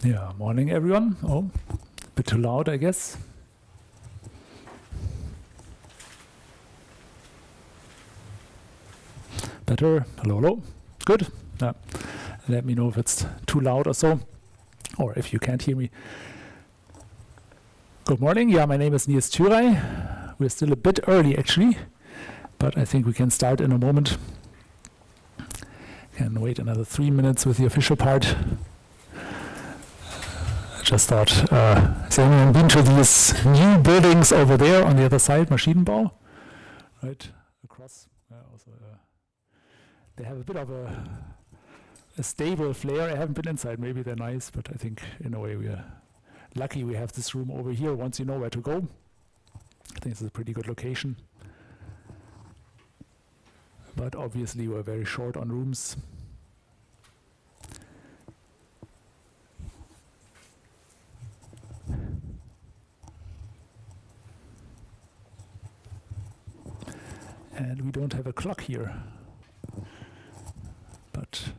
Yeah, morning everyone. Oh, a bit too loud, I guess. Better. Hello, hello. Good. Let me know if it's too loud or so, or if you can't hear me. Good morning. Yeah, my name is Nils Thürey. We're still a bit early actually, but I think we can start in a moment. Can wait another 3 minutes with the official part. I just thought, has anyone been to these new buildings over there on the other side, Maschinenbau? Right, across. Also, they have a bit of a stable flair. I haven't been inside. Maybe they're nice, but I think in a way we are lucky we have this room over here once you know where to go. I think this is a pretty good location. But obviously we're very short on rooms. And we don't have a clock here. But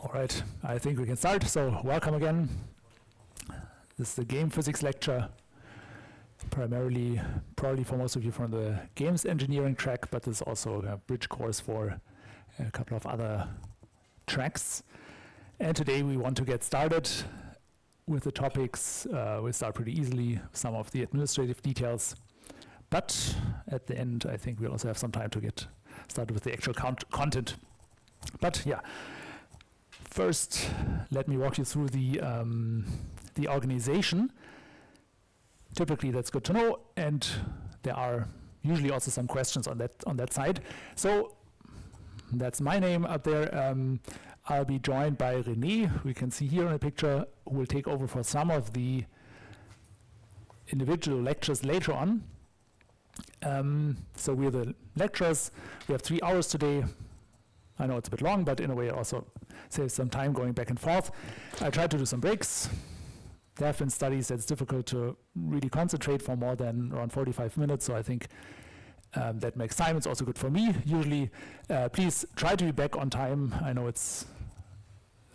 all right, I think we can start. So welcome again. This is the game physics lecture, primarily probably for most of you from the games engineering track, but there's also a bridge course for a couple of other tracks. And today we want to get started with the topics. We'll start pretty easily, some of the administrative details, but at the end I think we'll also have some time to get started with the actual content. But yeah, first let me walk you through the organization. Typically that's good to know, and there are usually also some questions on that side. So that's my name up there. I'll be joined by René, we can see here in the picture, who will take over for some of the individual lectures later on. So we're the lecturers. We have 3 hours today. I know it's a bit long, but in a way it also saves some time going back and forth. I tried to do some breaks. There have been studies that it's difficult to really concentrate for more than around 45 minutes, so I think that makes time. It's also good for me. Usually, please try to be back on time. I know it's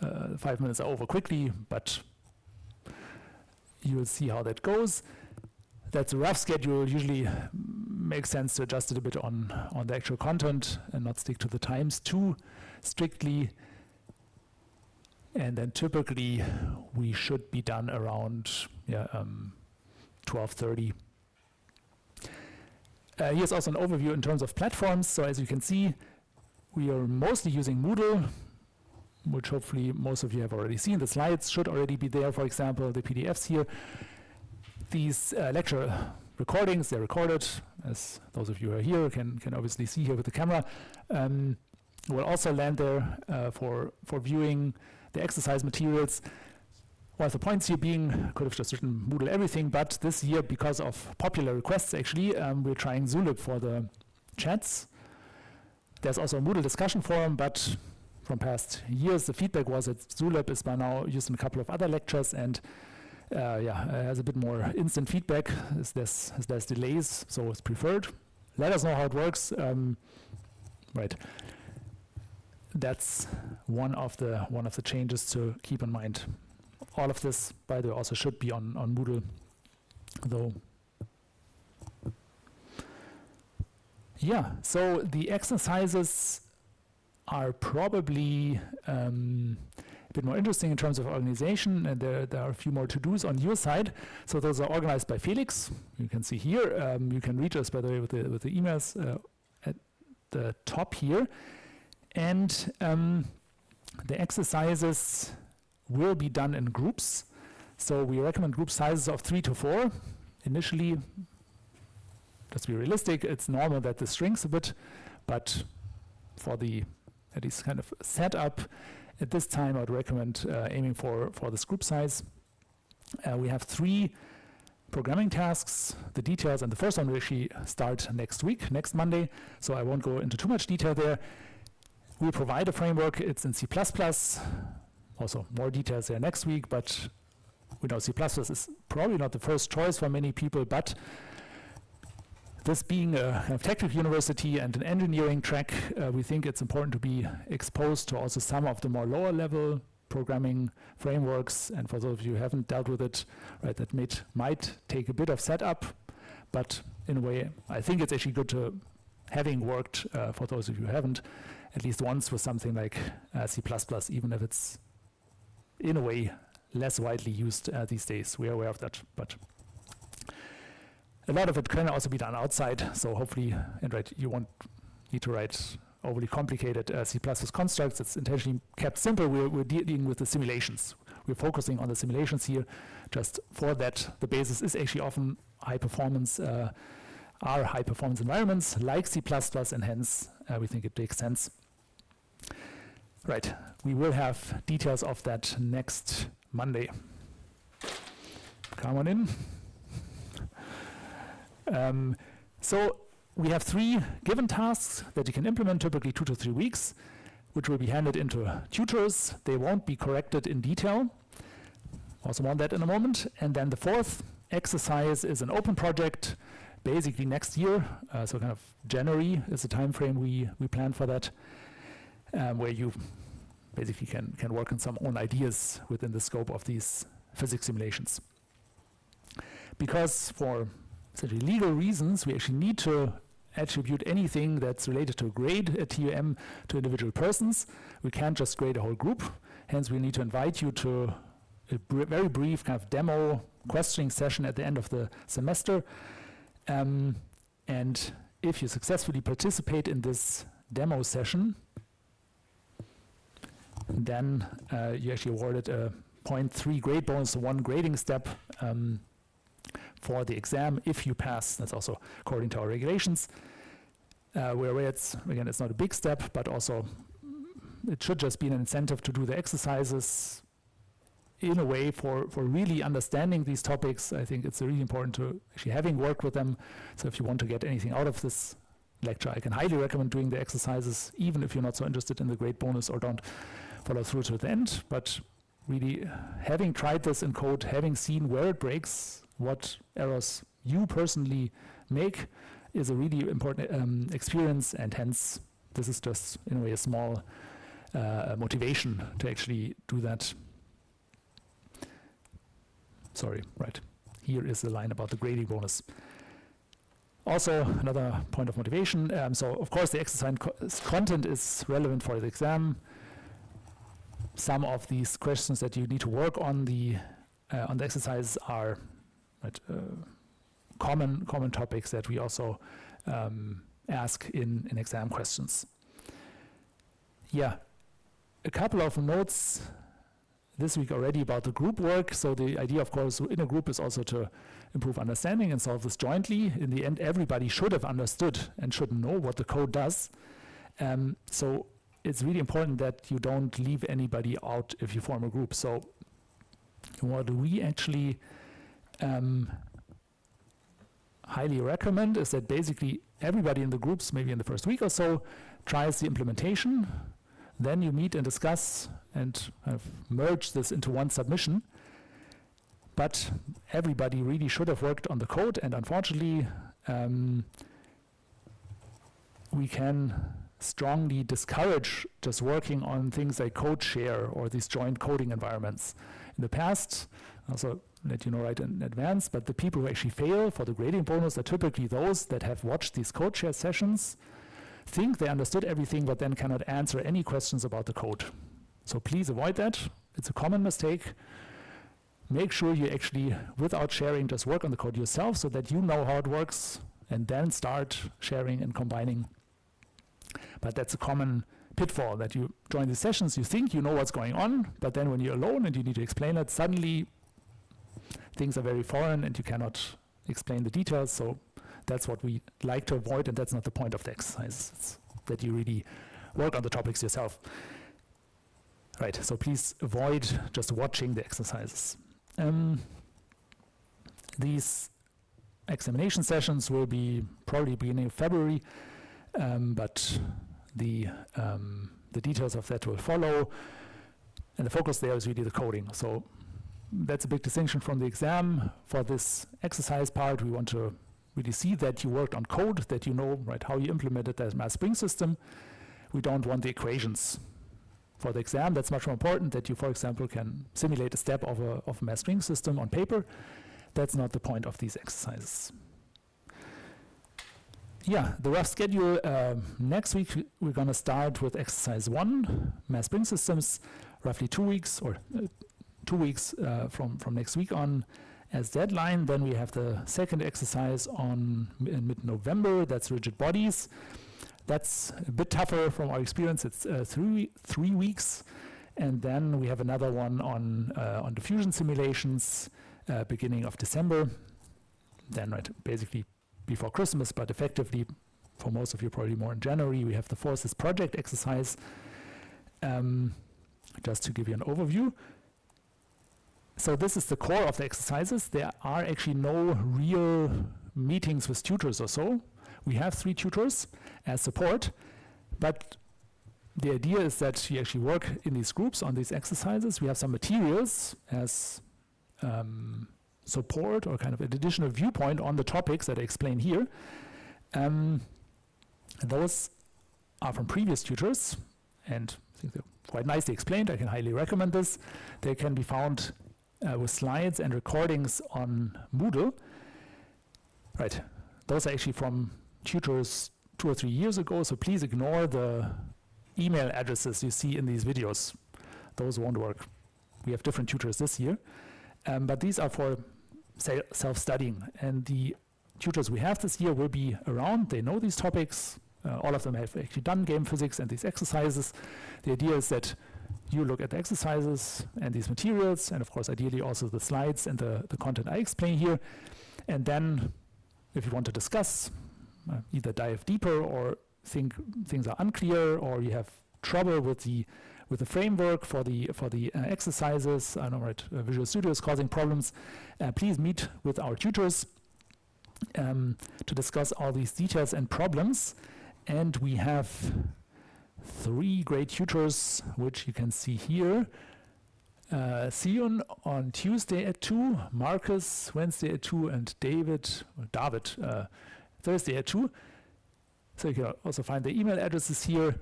5 minutes are over quickly, but you'll see how that goes. That's a rough schedule. Usually makes sense to adjust it a bit on the actual content and not stick to the times too strictly. And then typically we should be done around 12:30. Here's also an overview in terms of platforms. So as you can see, we are mostly using Moodle, which hopefully most of you have already seen. The slides should already be there, for example, the PDFs here. These lecture recordings, they're recorded, as those of you who are here can obviously see here with the camera. Will also land there for viewing the exercise materials. Well, the points here being, could have just written Moodle everything, but this year, because of popular requests actually, we're trying Zulip for the chats. There's also a Moodle discussion forum, but from past years, the feedback was that Zulip is by now used in a couple of other lectures, and has a bit more instant feedback. There's delays, so it's preferred. Let us know how it works. Right. That's one of the changes to keep in mind. All of this, by the way, also should be on Moodle, though. Yeah, so the exercises are probably a bit more interesting in terms of organization, and there are a few more to-dos on your side. So those are organized by Felix. You can see here. You can reach us, by the way, with the emails at the top here. And the exercises will be done in groups. So we recommend group sizes of 3 to 4. Initially, just to be realistic, it's normal that this shrinks a bit, but for the at least kind of setup at this time, I would recommend aiming for this group size. We have 3 programming tasks. The details and the first one will actually start next week, next Monday, so I won't go into too much detail there. We'll provide a framework. It's in C++. Also, more details there next week, but we know C++ is probably not the first choice for many people, but this being a kind of technical university and an engineering track, we think it's important to be exposed to also some of the more lower level programming frameworks. And for those of you who haven't dealt with it, right, that might take a bit of setup, but in a way, I think it's actually good to, having worked, for those of you who haven't, at least once with something like C++, even if it's in a way less widely used these days. We are aware of that, but a lot of it can also be done outside, so hopefully, and right, you won't need to write overly complicated C++ constructs. It's intentionally kept simple. We're dealing with the simulations. We're focusing on the simulations here. Just for that, the basis is actually often high performance, are high performance environments like C++, and hence we think it makes sense. Right, we will have details of that next Monday. Come on in. So we have 3 given tasks that you can implement, typically 2 to 3 weeks, which will be handed into tutors. They won't be corrected in detail. Also more on that in a moment. And then the 4th exercise is an open project, basically next year. So kind of January is the time frame we plan for that, where you basically can work on some own ideas within the scope of these physics simulations. Because for essentially legal reasons, we actually need to attribute anything that's related to a grade at TUM to individual persons. We can't just grade a whole group. Hence, we need to invite you to a very brief kind of demo questioning session at the end of the semester. And if you successfully participate in this demo session, then you actually awarded a 0.3 grade bonus, so 1 grading step for the exam if you pass. That's also according to our regulations. Where it's not a big step, but also it should just be an incentive to do the exercises in a way for really understanding these topics. I think it's really important to actually having worked with them. So if you want to get anything out of this lecture, I can highly recommend doing the exercises, even if you're not so interested in the grade bonus or don't follow through to the end. But really having tried this in code, having seen where it breaks, what errors you personally make, is a really important experience, and hence this is just in a way a small motivation to actually do that. Sorry, right. Here is the line about the grading bonus. Also, another point of motivation. So, of course, the exercise content is relevant for the exam. Some of these questions that you need to work on the exercise are common topics that we also ask in exam questions. Yeah, a couple of notes this week already about the group work. So the idea, of course, in a group is also to improve understanding and solve this jointly. In the end, everybody should have understood and should know what the code does. So it's really important that you don't leave anybody out if you form a group. So what we actually highly recommend is that basically everybody in the groups, maybe in the first week or so, tries the implementation. Then you meet and discuss and merge this into one submission. But everybody really should have worked on the code, and unfortunately, we can strongly discourage just working on things like code share or these joint coding environments. In the past, also let you know right in advance, but the people who actually fail for the grading bonus are typically those that have watched these code share sessions, think they understood everything, but then cannot answer any questions about the code. So please avoid that. It's a common mistake. Make sure you actually, without sharing, just work on the code yourself so that you know how it works, and then start sharing and combining. But that's a common pitfall, that you join these sessions, you think you know what's going on, but then when you're alone and you need to explain it, suddenly things are very foreign and you cannot explain the details. So that's what we like to avoid, and that's not the point of the exercise. It's that you really work on the topics yourself. Right, so please avoid just watching the exercises. These examination sessions will be probably beginning of February, but the details of that will follow. And the focus there is really the coding. So that's a big distinction from the exam. For this exercise part, we want to really see that you worked on code, that you know right how you implemented that mass spring system. We don't want the equations. For the exam, that's much more important, that you, for example, can simulate a step of a mass string system on paper. That's not the point of these exercises. Yeah, the rough schedule. Next week, we're going to start with exercise 1, mass spring systems, roughly 2 weeks, or 2 weeks from next week on as deadline. Then we have the second exercise in mid-November. That's rigid bodies. That's a bit tougher from our experience. It's 3 weeks. And then we have another one on diffusion simulations, beginning of December. Then basically before Christmas, but effectively for most of you probably more in January, we have the forces project exercise. Just to give you an overview. So this is the core of the exercises. There are actually no real meetings with tutors or so. We have 3 tutors as support, but the idea is that you actually work in these groups on these exercises. We have some materials as support, or kind of an additional viewpoint on the topics that I explain here. Those are from previous tutors, and I think they're quite nicely explained. I can highly recommend this. They can be found with slides and recordings on Moodle. Right, those are actually from tutors 2 or 3 years ago, so please ignore the email addresses you see in these videos. Those won't work. We have different tutors this year, but these are for self-studying, and the tutors we have this year will be around. They know these topics. All of them have actually done game physics and these exercises. The idea is that you look at the exercises and these materials, and of course ideally also the slides and the content I explain here, and then if you want to discuss, either dive deeper or think things are unclear, or you have trouble with the framework for the exercises, I know, right, Visual Studio is causing problems, please meet with our tutors to discuss all these details and problems. And we have 3 great tutors, which you can see here. Sion on Tuesday at 2, Marcus Wednesday at 2, and David Thursday at 2. So you can also find the email addresses here.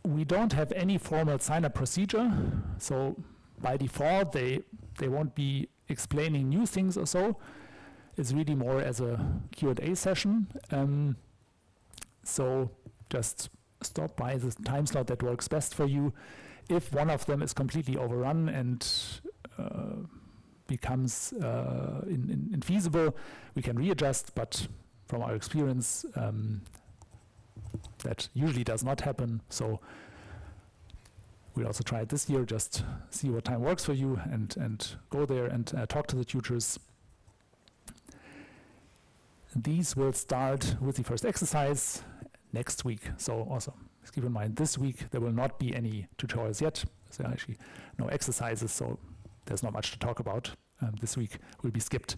We don't have any formal sign-up procedure, so by default they won't be explaining new things or so. It's really more as a Q&A session. So just stop by the time slot that works best for you. If one of them is completely overrun and becomes infeasible, we can readjust, but from our experience, that usually does not happen. So we'll also try it this year, just see what time works for you, and go there and talk to the tutors. These will start with the first exercise next week. So also keep in mind, this week there will not be any tutorials yet. There are actually no exercises, so there's not much to talk about. This week will be skipped.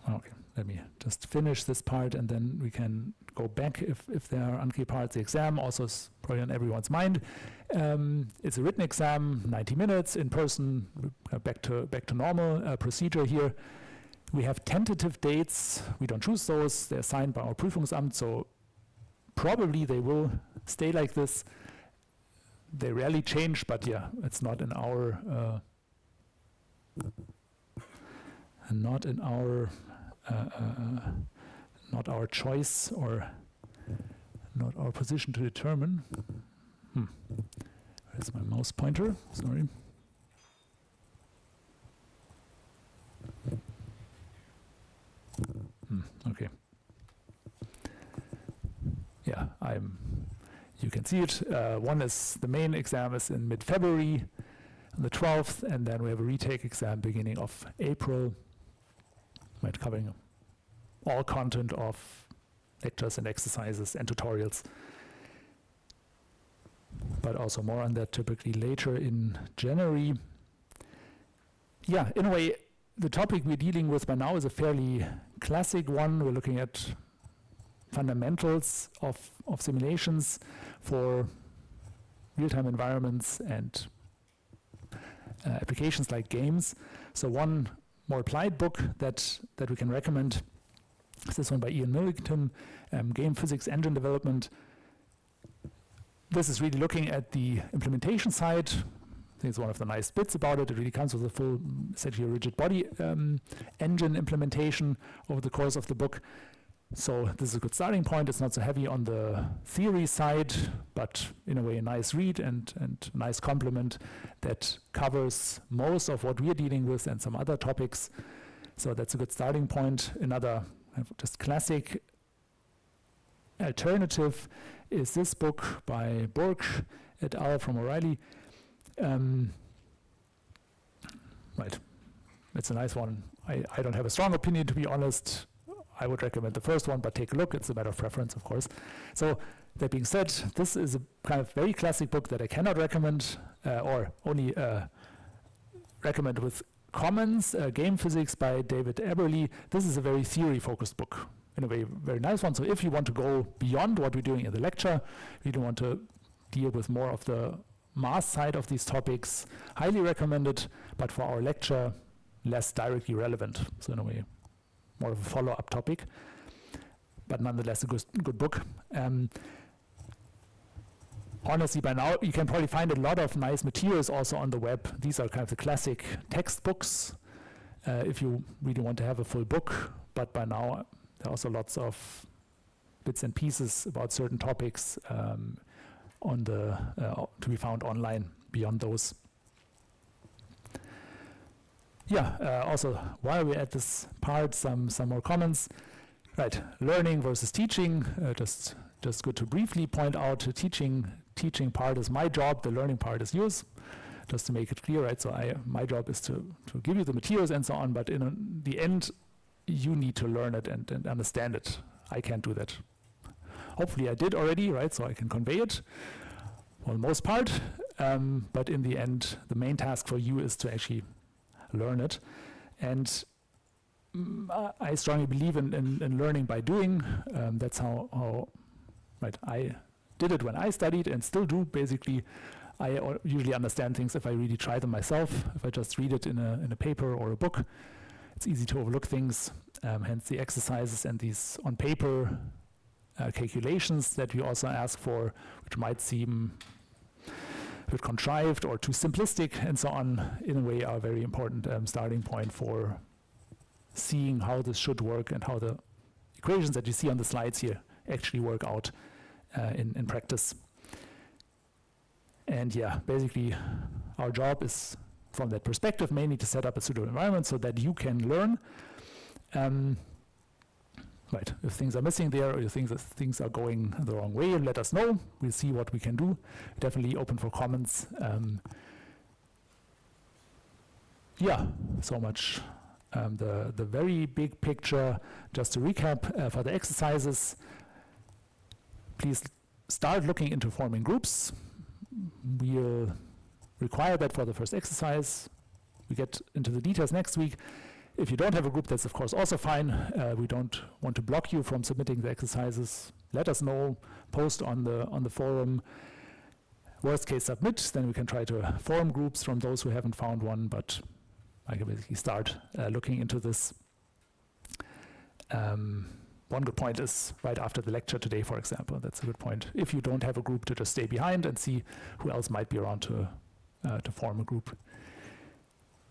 Okay, let me just finish this part and then we can go back if there are unclear parts. The exam also is probably on everyone's mind. It's a written exam, 90 minutes in person, back to normal procedure here. We have tentative dates. We don't choose those. They're assigned by our Prüfungsamt, so probably they will stay like this. They rarely change, but yeah, it's not in our not our choice or not our position to determine. Where's my mouse pointer? Sorry. Okay. Yeah, you can see it. One is the main exam is in mid-February, on the 12th, and then we have a retake exam beginning of April, covering all content of lectures and exercises and tutorials. But also more on that typically later in January. Yeah, in a way, the topic we're dealing with by now is a fairly classic one. We're looking at fundamentals of simulations for real-time environments and applications like games. So one more applied book that we can recommend is this one by In0037, Game Physics Engine Development. This is really looking at the implementation side. I think it's one of the nice bits about it. It really comes with a full, essentially a rigid body engine implementation over the course of the book. So this is a good starting point. It's not so heavy on the theory side, but in a way a nice read and nice complement that covers most of what we're dealing with and some other topics. So that's a good starting point. Another just classic alternative is this book by Burke et al. From O'Reilly. Right, it's a nice one. I don't have a strong opinion, to be honest. I would recommend the first one, but take a look. It's a matter of preference, of course. So that being said, this is a kind of very classic book that I cannot recommend or only recommend with comments. Game Physics by David Eberly. This is a very theory-focused book, in a way, very nice one. So if you want to go beyond what we're doing in the lecture, you don't want to deal with more of the math side of these topics, highly recommended, but for our lecture, less directly relevant. So in a way, more of a follow-up topic, but nonetheless a good book. Honestly, by now, you can probably find a lot of nice materials also on the web. These are kind of the classic textbooks, if you really want to have a full book, but by now, there are also lots of bits and pieces about certain topics to be found online beyond those. Yeah, also, while we're at this part, some more comments. Right, learning versus teaching. Just good to briefly point out the teaching part is my job, the learning part is yours, just to make it clear, right? So my job is to give you the materials and so on, but in the end, you need to learn it and understand it. I can't do that. Hopefully I did already, right? So I can convey it for the most part, but in the end, the main task for you is to actually learn it. And I strongly believe in learning by doing. That's how right, I did it when I studied and still do. Basically, I usually understand things if I really try them myself. If I just read it in a paper or a book, it's easy to overlook things. Hence the exercises and these on paper calculations that we also ask for, which might seem a bit contrived or too simplistic and so on, in a way are a very important starting point for seeing how this should work and how the equations that you see on the slides here actually work out in practice. And yeah, basically our job is from that perspective mainly to set up a pseudo environment so that you can learn. Right, if things are missing there or you think that things are going the wrong way, let us know. We'll see what we can do. Definitely open for comments. Yeah, so much. The very big picture, just to recap for the exercises, please start looking into forming groups. We'll require that for the first exercise. We get into the details next week. If you don't have a group, that's of course also fine. We don't want to block you from submitting the exercises. Let us know, post on the forum. Worst case, submit, then we can try to form groups from those who haven't found one, but I can basically start looking into this. One good point is right after the lecture today, for example. That's a good point. If you don't have a group, to just stay behind and see who else might be around to form a group.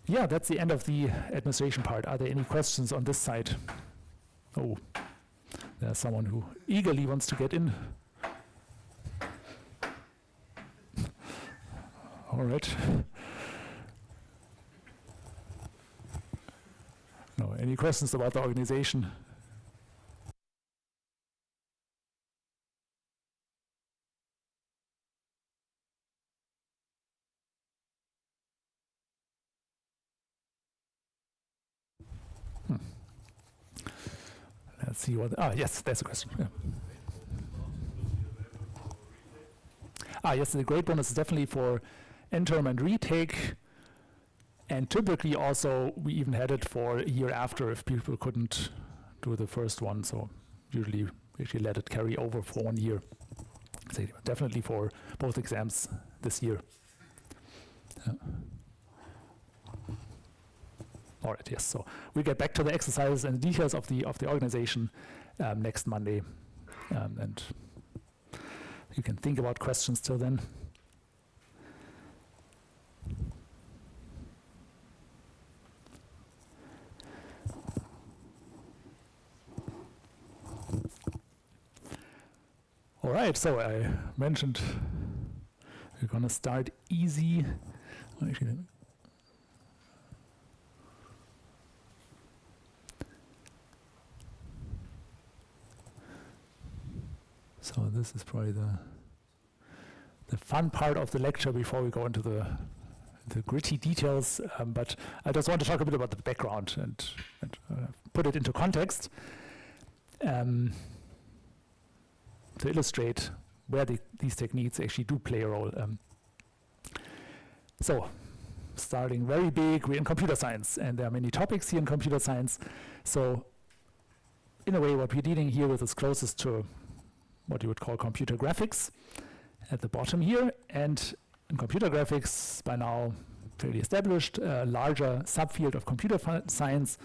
Yeah, that's the end of the administration part. Are there any questions on this side? Oh, there's someone who eagerly wants to get in. All right. No, any questions about the organization? Let's see what. Yes, there's a question. Yeah. Yes, the grade bonus is definitely for end-term and retake. And typically also, we even had it for a year after if people couldn't do the first one. So usually we actually let it carry over for 1 year. So definitely for both exams this year. Yeah. All right, yes. So we get back to the exercises and the details of the organization next Monday. And you can think about questions till then. All right, so I mentioned we're going to start easy. So this is probably the fun part of the lecture before we go into the gritty details. But I just want to talk a bit about the background and put it into context to illustrate where these techniques actually do play a role. So starting very big, we're in computer science, and there are many topics here in computer science. So in a way, what we're dealing here with is closest to what you would call computer graphics at the bottom here. And in computer graphics, by now fairly established, a larger subfield of computer science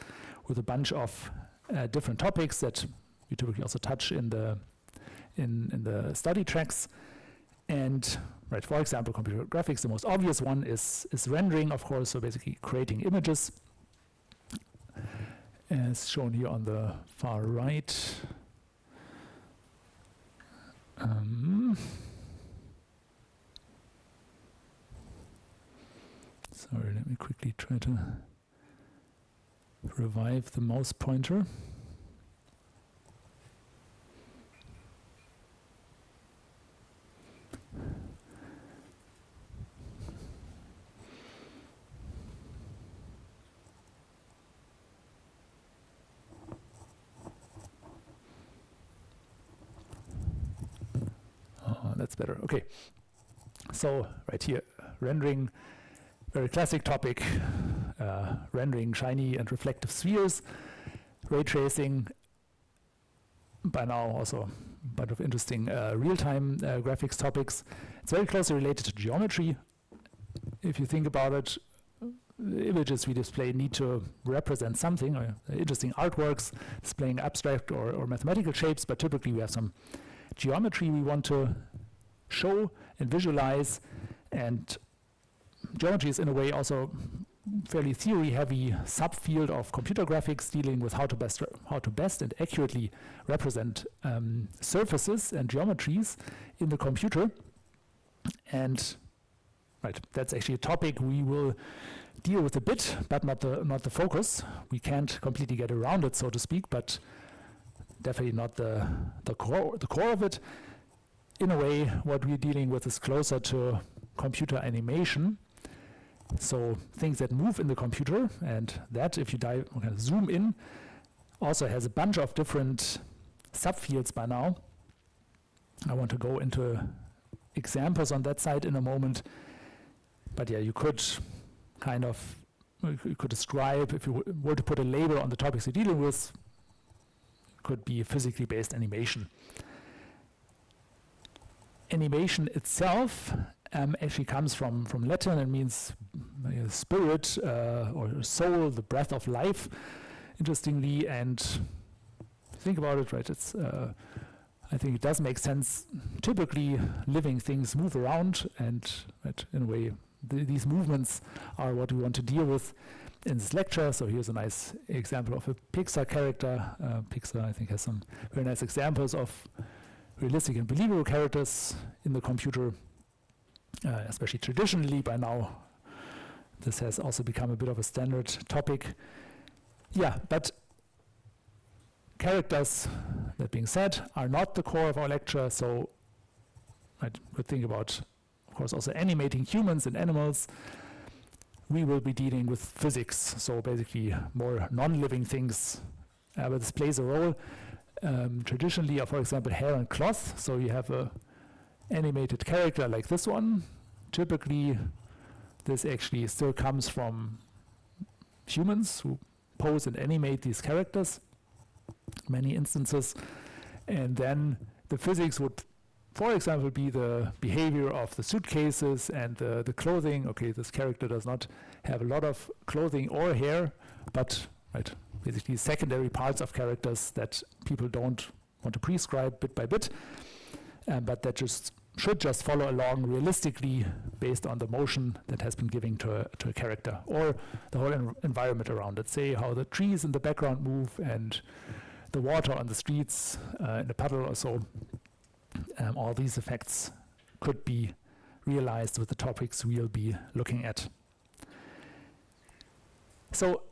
with a bunch of different topics that we typically also touch in the study tracks. And right, for example, computer graphics, the most obvious one is rendering, of course, so basically creating images, as shown here on the far right. Sorry, let me quickly try to revive the mouse pointer. That's better. Okay. So right here, rendering, very classic topic, rendering shiny and reflective spheres, ray tracing, by now also a bunch of interesting real-time graphics topics. It's very closely related to geometry. If you think about it, the images we display need to represent something, or interesting artworks displaying abstract or mathematical shapes, but typically we have some geometry we want to show and visualize, and geometry is in a way also fairly theory-heavy subfield of computer graphics, dealing with how to best and accurately represent surfaces and geometries in the computer. And right, that's actually a topic we will deal with a bit, but not the focus. We can't completely get around it, so to speak, but definitely not the core of it. In a way, what we're dealing with is closer to computer animation. So things that move in the computer, and that, if you kind of zoom in, also has a bunch of different subfields by now. I want to go into examples on that side in a moment. But yeah, you could kind of, you could describe, if you were to put a label on the topics you're dealing with, could be physically based animation. Animation itself actually comes from Latin. It means spirit or soul, the breath of life, interestingly. And think about it, right? It's I think it does make sense. Typically, living things move around, and right, in a way, these movements are what we want to deal with in this lecture. So here's a nice example of a Pixar character. Pixar, I think, has some very nice examples of realistic and believable characters in the computer, especially traditionally. By now, this has also become a bit of a standard topic. Yeah, but characters, that being said, are not the core of our lecture. So I would think about, of course, also animating humans and animals. We will be dealing with physics, so basically more non-living things, where this plays a role. Traditionally, for example, hair and cloth. So you have a animated character like this one. Typically, this actually still comes from humans who pose and animate these characters, many instances. And then the physics would, for example, be the behavior of the suitcases and the clothing. Okay, this character does not have a lot of clothing or hair, but right, basically secondary parts of characters that people don't want to prescribe bit by bit, but that should just follow along realistically based on the motion that has been given to a character, or the whole environment around it. Say how the trees in the background move and the water on the streets in a puddle or so. All these effects could be realized with the topics we'll be looking at. So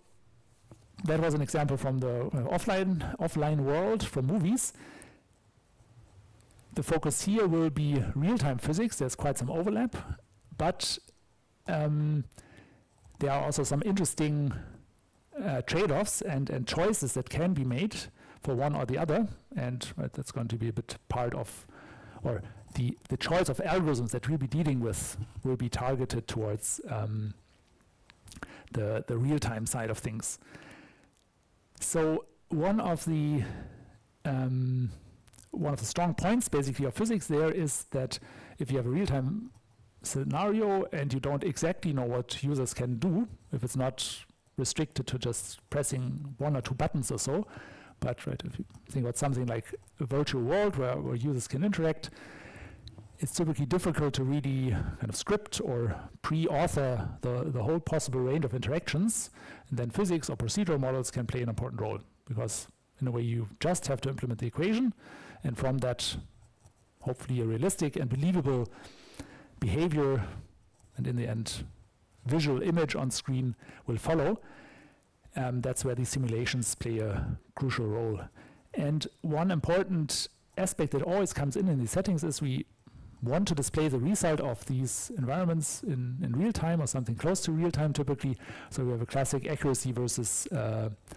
that was an example from the offline world, from movies. The focus here will be real-time physics. There's quite some overlap, but there are also some interesting trade-offs and choices that can be made for one or the other, and that's going to be a bit part of, or the choice of algorithms that we'll be dealing with will be targeted towards the real-time side of things. So one of the strong points basically of physics there is that if you have a real-time scenario and you don't exactly know what users can do, if it's not restricted to just pressing one or two buttons or so, but right, if you think about something like a virtual world where users can interact, it's typically difficult to really kind of script or pre-author the whole possible range of interactions. And then physics or procedural models can play an important role, because in a way you just have to implement the equation, and from that, hopefully a realistic and believable behavior, and in the end, visual image on screen will follow. That's where these simulations play a crucial role. And one important aspect that always comes in these settings is we want to display the result of these environments in real time, or something close to real time typically. So we have a classic accuracy versus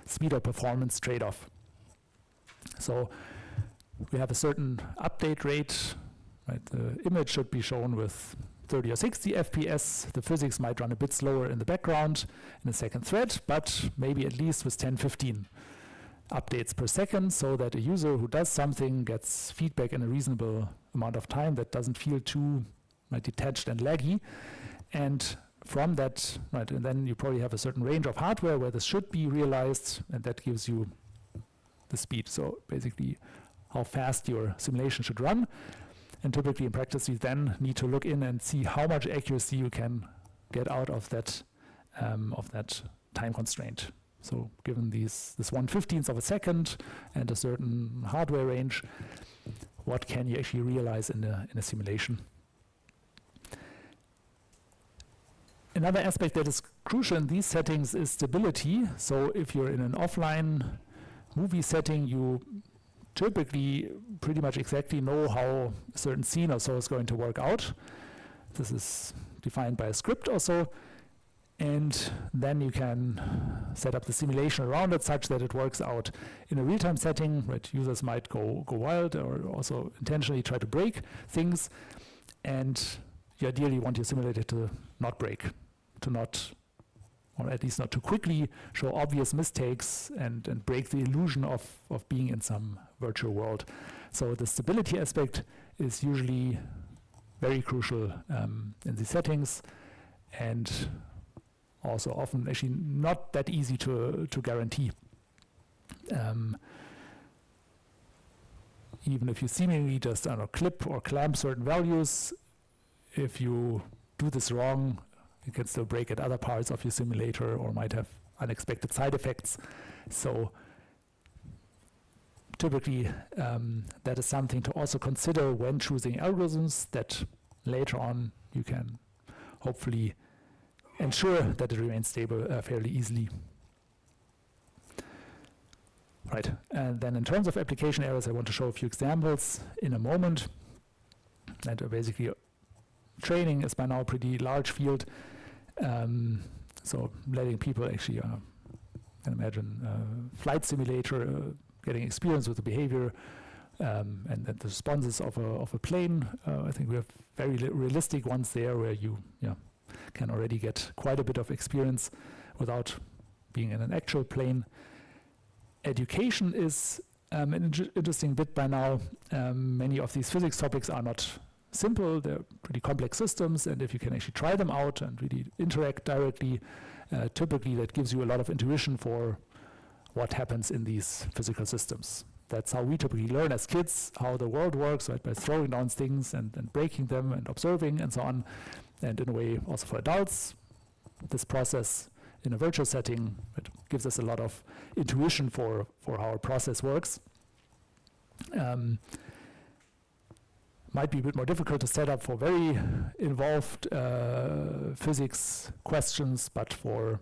speed or performance trade-off. So we have a certain update rate, right? The image should be shown with 30 or 60 FPS. The physics might run a bit slower in the background in a second thread, but maybe at least with 10, 15 updates per second, so that a user who does something gets feedback in a reasonable amount of time that doesn't feel too detached and laggy. And from that, right, and then you probably have a certain range of hardware where this should be realized, and that gives you the speed. So basically how fast your simulation should run. And typically in practice, you then need to look in and see how much accuracy you can get out of that time constraint. So given this 1/15th of a second and a certain hardware range, what can you actually realize in a simulation? Another aspect that is crucial in these settings is stability. So if you're in an offline movie setting, you typically pretty much exactly know how a certain scene or so is going to work out. This is defined by a script or so. And then you can set up the simulation around it such that it works out. In a real-time setting, right, users might go wild or also intentionally try to break things. And you ideally want your simulator to not break, to not, or at least not too quickly show obvious mistakes and break the illusion of being in some virtual world. So the stability aspect is usually very crucial in these settings, and also often actually not that easy to guarantee. Even if you seemingly just, I don't know, clip or clamp certain values, if you do this wrong, you can still break at other parts of your simulator or might have unexpected side effects. So typically that is something to also consider when choosing algorithms that later on you can hopefully ensure that it remains stable fairly easily. Right, and then in terms of application areas, I want to show a few examples in a moment. And basically, training is by now a pretty large field. So letting people actually, can imagine flight simulator, getting experience with the behavior and the responses of a plane. I think we have very realistic ones there where you can already get quite a bit of experience without being in an actual plane. Education is an interesting bit by now. Many of these physics topics are not simple, they're pretty complex systems, and if you can actually try them out and really interact directly, typically that gives you a lot of intuition for what happens in these physical systems. That's how we typically learn as kids, how the world works, right? By throwing down things and breaking them and observing and so on. And in a way, also for adults, this process in a virtual setting, it gives us a lot of intuition for how a process works. Might be a bit more difficult to set up for very involved physics questions, but for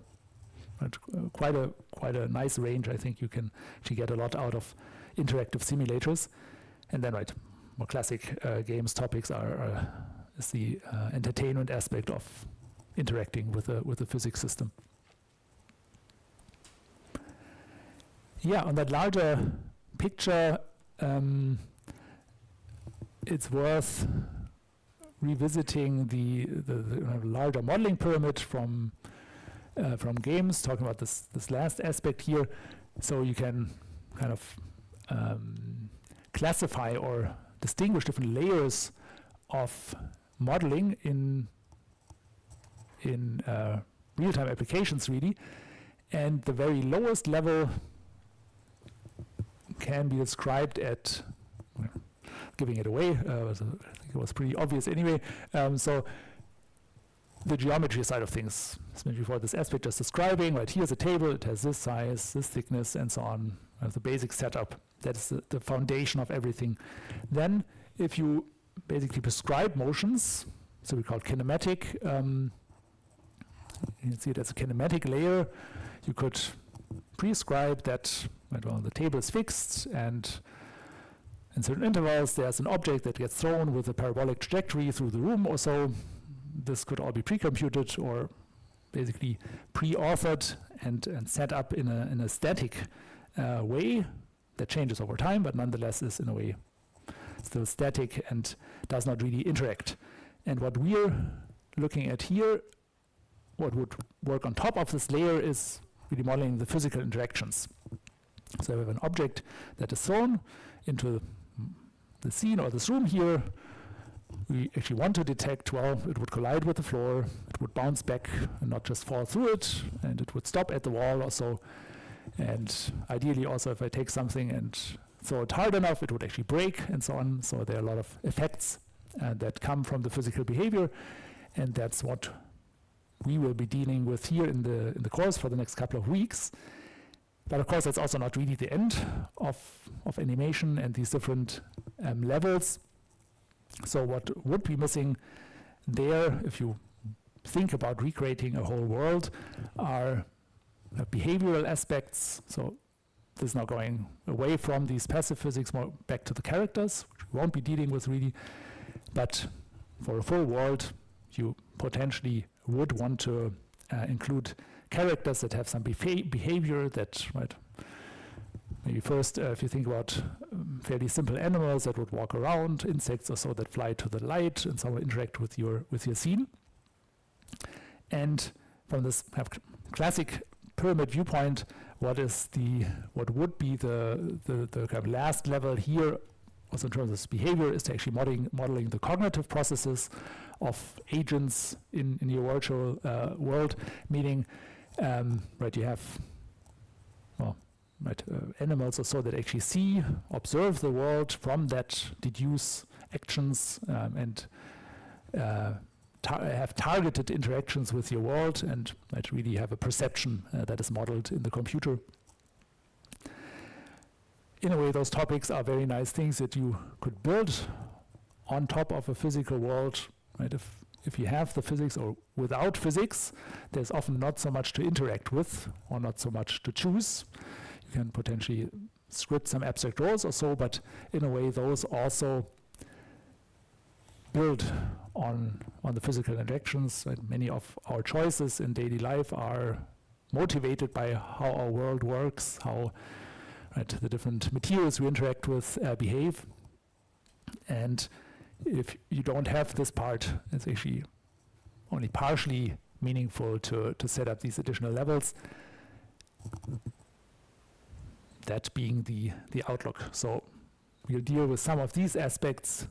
quite a nice range, I think you can actually get a lot out of interactive simulators. And then, more classic games topics is the entertainment aspect of interacting with a physics system. Yeah, on that larger picture, it's worth revisiting the larger modeling pyramid from games, talking about this last aspect here. So you can kind of classify or distinguish different layers of modeling in real-time applications, really. And the very lowest level can be described at, giving it away, I think it was pretty obvious anyway. So the geometry side of things, as mentioned before, this aspect just describing, here's a table, it has this size, this thickness, and so on. The basic setup, that's the foundation of everything. Then, if you basically prescribe motions, so we call it kinematic, you can see it as a kinematic layer. You could prescribe that the table is fixed, and in certain intervals there's an object that gets thrown with a parabolic trajectory through the room or so. This could all be pre-computed or basically pre-authored and set up in a static way that changes over time, but nonetheless is in a way still static and does not really interact. And what we're looking at here, what would work on top of this layer, is really modeling the physical interactions. So we have an object that is thrown into the scene or this room here. We actually want to detect, it would collide with the floor, it would bounce back and not just fall through it, and it would stop at the wall or so. And ideally also, if I take something and throw it hard enough, it would actually break and so on. So there are a lot of effects that come from the physical behavior, and that's what we will be dealing with here in the course for the next couple of weeks. But of course, that's also not really the end of animation and these different levels. So what would be missing there, if you think about recreating a whole world, are behavioral aspects. So this is now going away from these passive physics, more back to the characters, which we won't be dealing with really. But for a full world, you potentially would want to include characters that have some behavior that maybe first, if you think about fairly simple animals that would walk around, insects or so that fly to the light and somehow interact with your scene. And from this kind of classic pyramid viewpoint, what would be the kind of last level here, also in terms of behavior, is to actually modeling the cognitive processes of agents in your virtual world, meaning you have animals or so that actually see, observe the world, from that deduce actions and have targeted interactions with your world, and really have a perception that is modeled in the computer. In a way, those topics are very nice things that you could build on top of a physical world. Right? If you have the physics or without physics, there's often not so much to interact with or not so much to choose. You can potentially script some abstract roles or so, but in a way, those also build on the physical interactions. Right? Many of our choices in daily life are motivated by how our world works, how the different materials we interact with behave. And if you don't have this part, it's actually only partially meaningful to set up these additional levels. That being the outlook. So we'll deal with some of these aspects,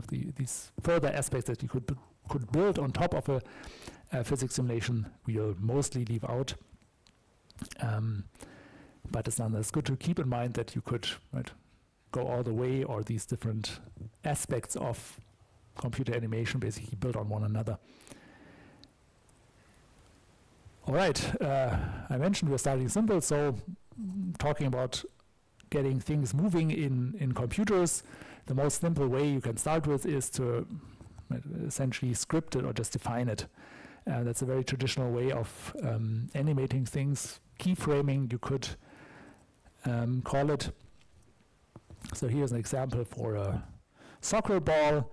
these further aspects that you could build on top of a physics simulation. We'll mostly leave out. But it's nonetheless good to keep in mind that you could go all the way, or these different aspects of computer animation basically build on one another. All right, I mentioned we're starting simple, so talking about getting things moving in computers, the most simple way you can start with is to essentially script it or just define it. That's a very traditional way of animating things. Keyframing, you could call it. So here's an example for a soccer ball,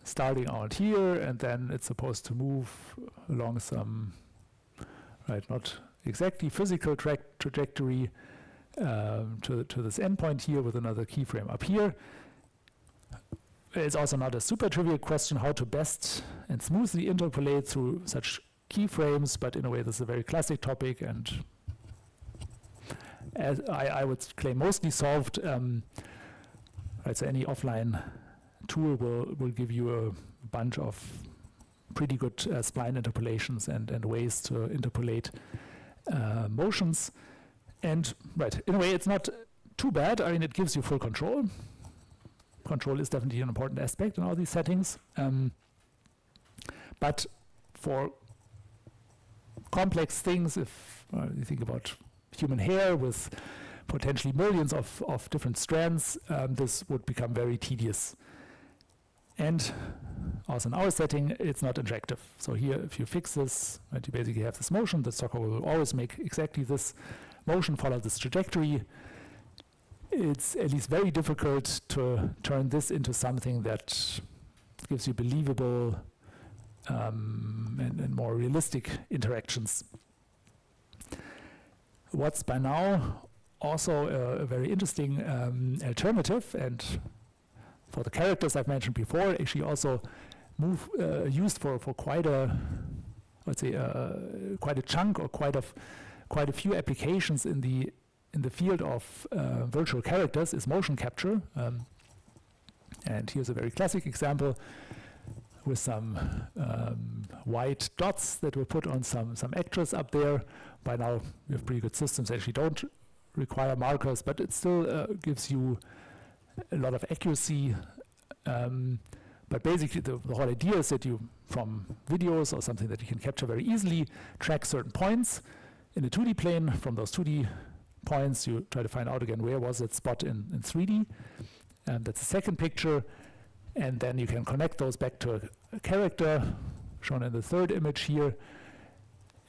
starting out here, and then it's supposed to move along some, not exactly physical trajectory to this endpoint here with another keyframe up here. It's also not a super trivial question how to best and smoothly interpolate through such keyframes, but in a way this is a very classic topic, and as I would claim mostly solved. So any offline tool will give you a bunch of pretty good spline interpolations and ways to interpolate motions. And in a way it's not too bad. I mean, it gives you full control. Control is definitely an important aspect in all these settings. But for complex things, if you think about human hair with potentially millions of different strands, this would become very tedious. And also in our setting, it's not interactive. So here, if you fix this, you basically have this motion. The soccer will always make exactly this motion, follow this trajectory. It's at least very difficult to turn this into something that gives you believable and more realistic interactions. What's by now also a very interesting alternative, and for the characters I've mentioned before, actually also used for quite a, let's say, quite a chunk or quite a few applications in the field of virtual characters is motion capture. And here's a very classic example with some white dots that were put on some actors up there. By now, we have pretty good systems that actually don't require markers, but it still gives you a lot of accuracy. But basically, the whole idea is that you, from videos or something that you can capture very easily, track certain points in a 2D plane. From those 2D points, you try to find out again where was that spot in 3D. That's the second picture. And then you can connect those back to a character shown in the third image here.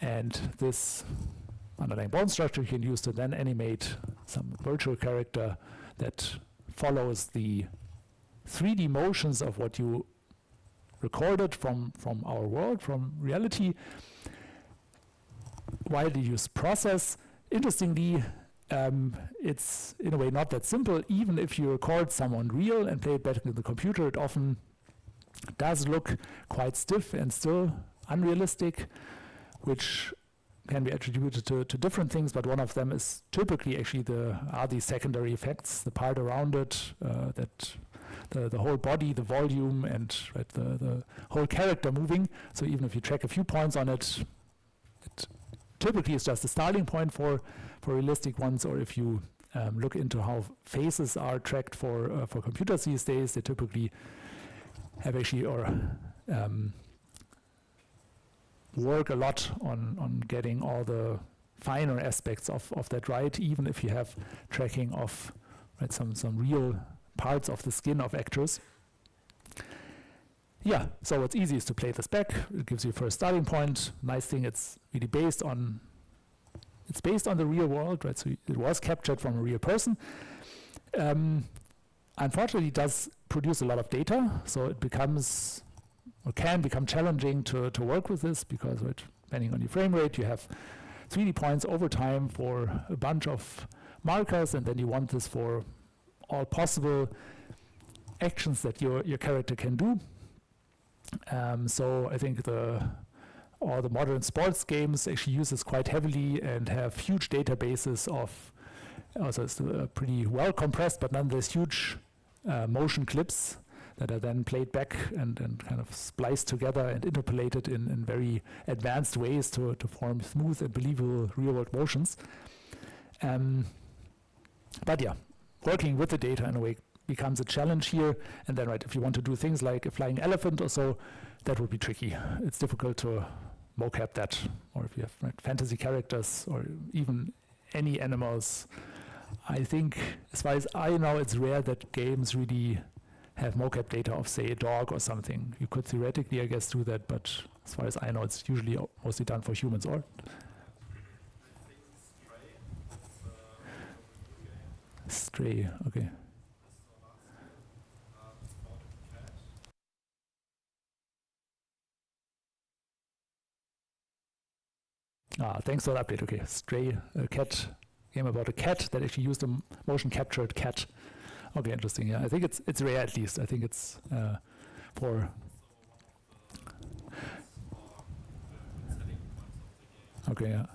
And this underlying bone structure you can use to then animate some virtual character that follows the 3D motions of what you recorded from our world, from reality. While you use process, interestingly, it's in a way not that simple. Even if you record someone real and play it back in the computer, it often does look quite stiff and still unrealistic, which can be attributed to different things, but one of them is typically actually these secondary effects, the part around it, that the whole body, the volume, and the whole character moving. So even if you track a few points on it, it typically is just a starting point for realistic ones. Or if you look into how faces are tracked for computers these days, they typically have actually work a lot on getting all the finer aspects of that right, even if you have tracking of some real parts of the skin of actors. Yeah, so what's easy is to play this back. It gives you a first starting point. Nice thing, it's really based on the real world, right? So it was captured from a real person. Unfortunately, it does produce a lot of data, so it becomes or can become challenging to work with this, because depending on your frame rate, you have 3D points over time for a bunch of markers, and then you want this for all possible actions that your character can do. So I think all the modern sports games actually use this quite heavily and have huge databases of, also it's pretty well compressed, but nonetheless huge motion clips that are then played back and kind of spliced together and interpolated in very advanced ways to form smooth and believable real-world motions. But yeah, working with the data in a way becomes a challenge here. And then, if you want to do things like a flying elephant or so, that would be tricky. It's difficult to mocap that. Or if you have fantasy characters or even any animals, I think, as far as I know, it's rare that games really have mocap data of, say, a dog or something. You could theoretically, I guess, do that, but as far as I know, it's usually mostly done for humans. Or Stray, okay. Thanks for the update. Okay, Stray, a cat game about a cat that actually used a motion captured cat. Okay, interesting. Yeah, I think it's rare at least. I think it's for. Okay, yeah.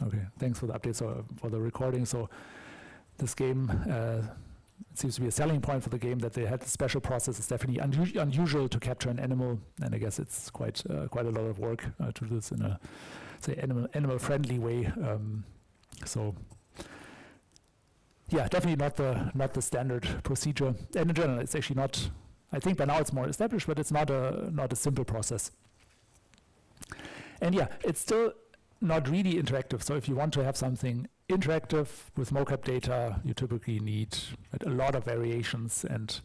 Okay, thanks for the update. So for the recording, so this game it seems to be a selling point for the game that they had the special process. It's definitely unusual to capture an animal, and I guess it's quite a lot of work to do this in a, say, animal friendly way. So yeah, definitely not the standard procedure. And in general, it's actually not. I think by now it's more established, but it's not a simple process. And yeah, it's still not really interactive. So if you want to have something interactive with mocap data, you typically need a lot of variations, and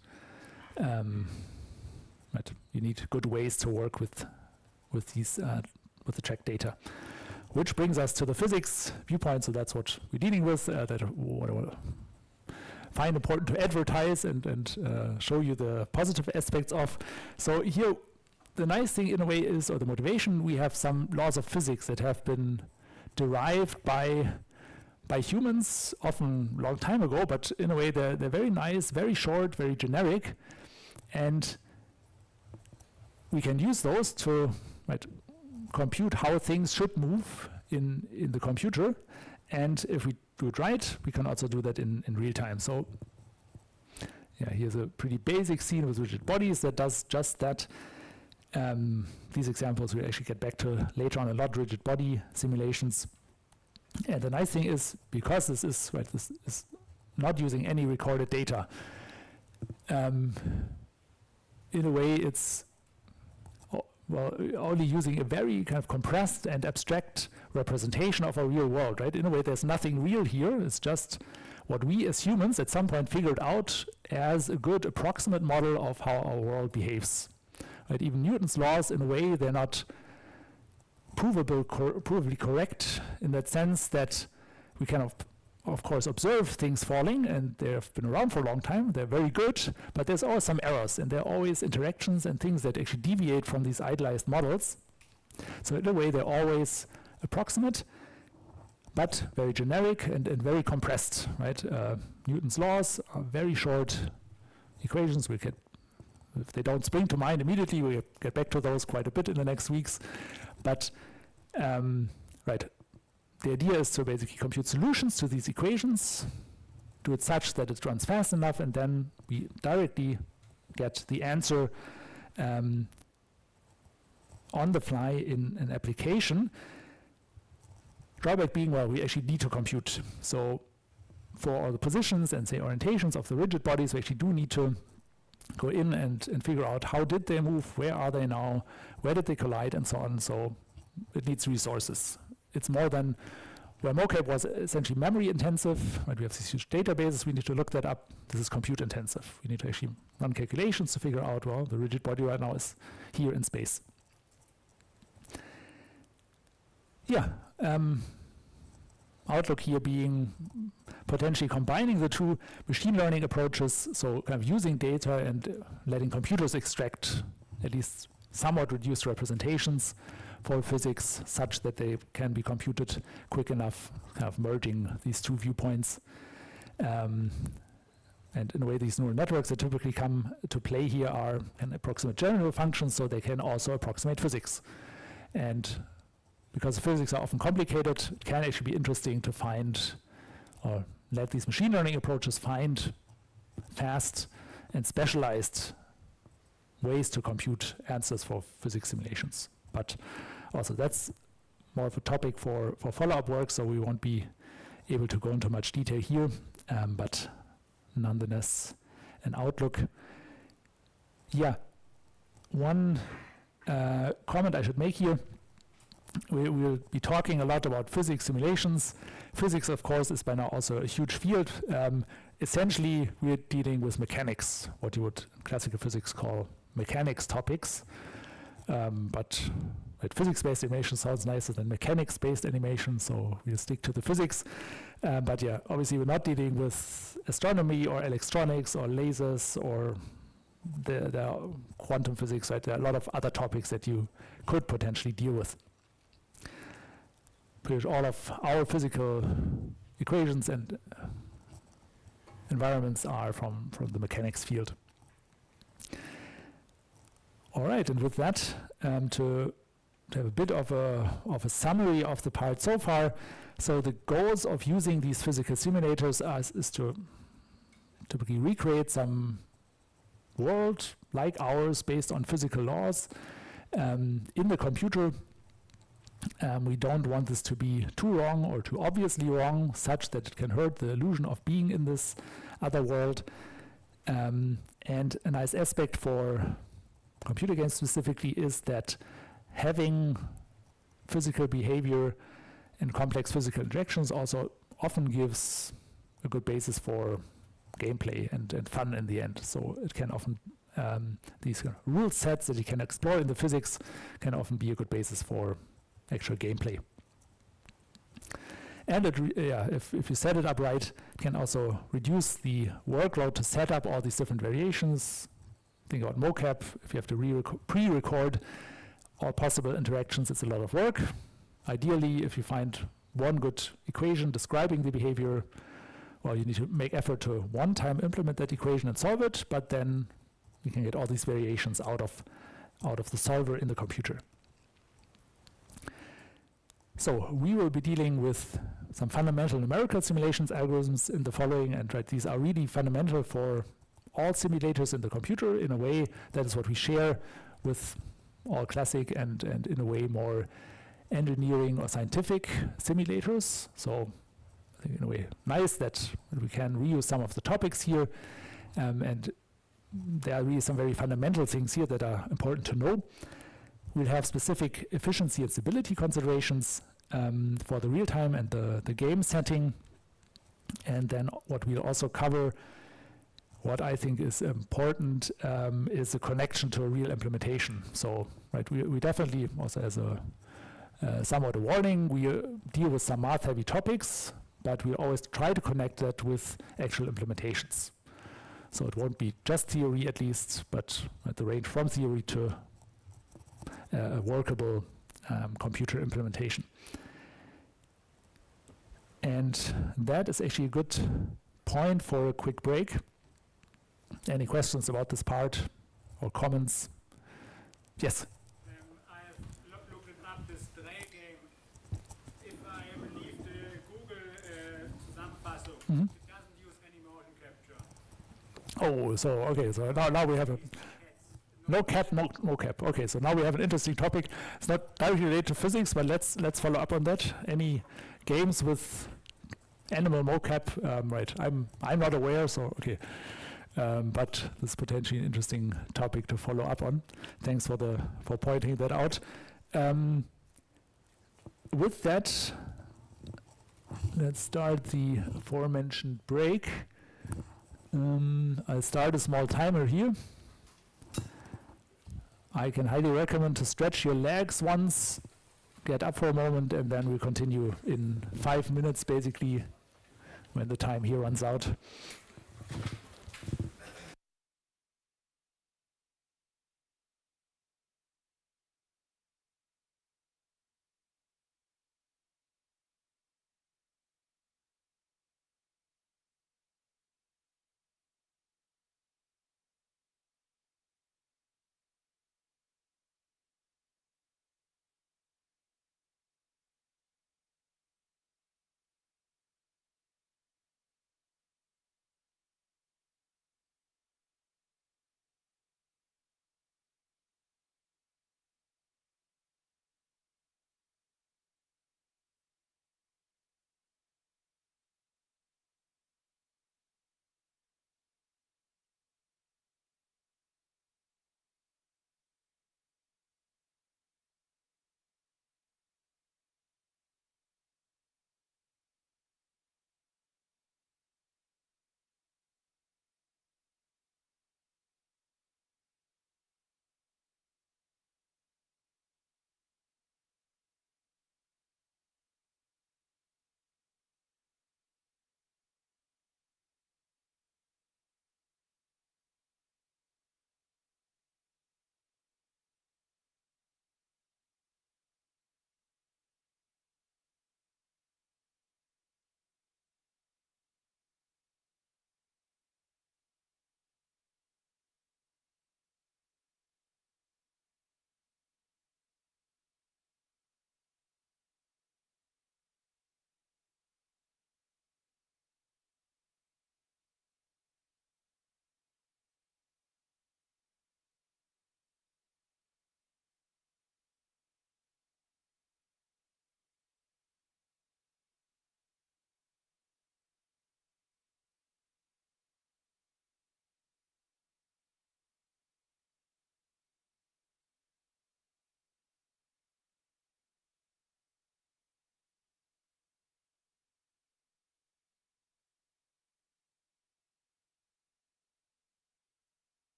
you need good ways to work with the track data. Which brings us to the physics viewpoint. So that's what we're dealing with. What I find important to advertise and show you the positive aspects of. So here, the nice thing in a way is, or the motivation, we have some laws of physics that have been derived by humans, often a long time ago, but in a way they're very nice, very short, very generic, and we can use those to compute how things should move in the computer. And if we do it right, we can also do that in real time. So yeah, here's a pretty basic scene with rigid bodies that does just that. These examples we'll actually get back to later on, a lot rigid body simulations. And the nice thing is, because this is not using any recorded data, in a way it's only using a very kind of compressed and abstract representation of our real world, right? In a way, there's nothing real here. It's just what we as humans at some point figured out as a good approximate model of how our world behaves. Right? Even Newton's laws, in a way, they're not provably correct in that sense that we kind of of course, observe things falling, and they have been around for a long time. They're very good, but there's always some errors, and there are always interactions and things that actually deviate from these idealized models. So in a way, they're always approximate, but very generic and very compressed, right? Newton's laws are very short equations. We get, if they don't spring to mind immediately, we'll get back to those quite a bit in the next weeks. But, right, the idea is to basically compute solutions to these equations, do it such that it runs fast enough, and then we directly get the answer on the fly in an application. Drawback being, well, we actually need to compute. So for all the positions and, say, orientations of the rigid bodies, we actually do need to go in and figure out how did they move, where are they now, where did they collide, and so on. So it needs resources. It's more than where mocap was essentially memory intensive, right? We have these huge databases, we need to look that up. This is compute intensive. We need to actually run calculations to figure out, well, the rigid body right now is here in space. Yeah, outlook here being potentially combining the two machine learning approaches, so kind of using data and letting computers extract at least somewhat reduced representations for physics such that they can be computed quick enough, kind of merging these two viewpoints. And in a way, these neural networks that typically come to play here are an approximate general functions, so they can also approximate physics. And because physics are often complicated, it can actually be interesting to find, or let these machine learning approaches find fast and specialized ways to compute answers for physics simulations. But also that's more of a topic for follow-up work, so we won't be able to go into much detail here, but nonetheless an outlook. Yeah, one comment I should make here, we will be talking a lot about physics simulations. Physics, of course, is by now also a huge field. Essentially, we're dealing with mechanics, what you would in classical physics call mechanics topics. But physics-based animation sounds nicer than mechanics-based animation, so we'll stick to the physics. But yeah, obviously we're not dealing with astronomy or electronics or lasers or the quantum physics, right? There are a lot of other topics that you could potentially deal with. Pretty much all of our physical equations and environments are from the mechanics field. All right, and with that, to have a bit of a summary of the part so far. So the goals of using these physical simulators is to typically recreate some world like ours based on physical laws in the computer. We don't want this to be too wrong or too obviously wrong, such that it can hurt the illusion of being in this other world. And a nice aspect for computer games specifically is that having physical behavior and complex physical interactions also often gives a good basis for gameplay and fun in the end. So it can often, these rule sets that you can explore in the physics can often be a good basis for actual gameplay. And if you set it up right, it can also reduce the workload to set up all these different variations. Think about mocap. If you have to pre-record all possible interactions, it's a lot of work. Ideally, if you find one good equation describing the behavior, well, you need to make effort to one time implement that equation and solve it, but then you can get all these variations out of the solver in the computer. So we will be dealing with some fundamental numerical simulations algorithms in the following, and these are really fundamental for all simulators in the computer. In a way, that is what we share with all classic and in a way more engineering or scientific simulators. So I think in a way nice that we can reuse some of the topics here, and there are really some very fundamental things here that are important to know. We'll have specific efficiency and stability considerations for the real-time and the game setting. And then what we'll also cover, what I think is important, is the connection to a real implementation. So we definitely, also as a somewhat a warning, we deal with some math-heavy topics, but we always try to connect that with actual implementations. So it won't be just theory at least, but at the range from theory to a workable computer implementation. And that is actually a good point for a quick break. Any questions about this part or comments? Yes? I have looked up this Dreh game. If I believe the Google Zusammenfassung, it doesn't use any motion capture. Oh, so okay, so now we have a no cap, no cap. Okay, so now we have an interesting topic. It's not directly related to physics, but let's follow up on that. Any games with animal mocap? Right, I'm not aware, so okay. But this is potentially an interesting topic to follow up on. Thanks for pointing that out. With that, let's start the aforementioned break. I'll start a small timer here. I can highly recommend to stretch your legs once, get up for a moment, and then we'll continue in 5 minutes, basically, when the time here runs out.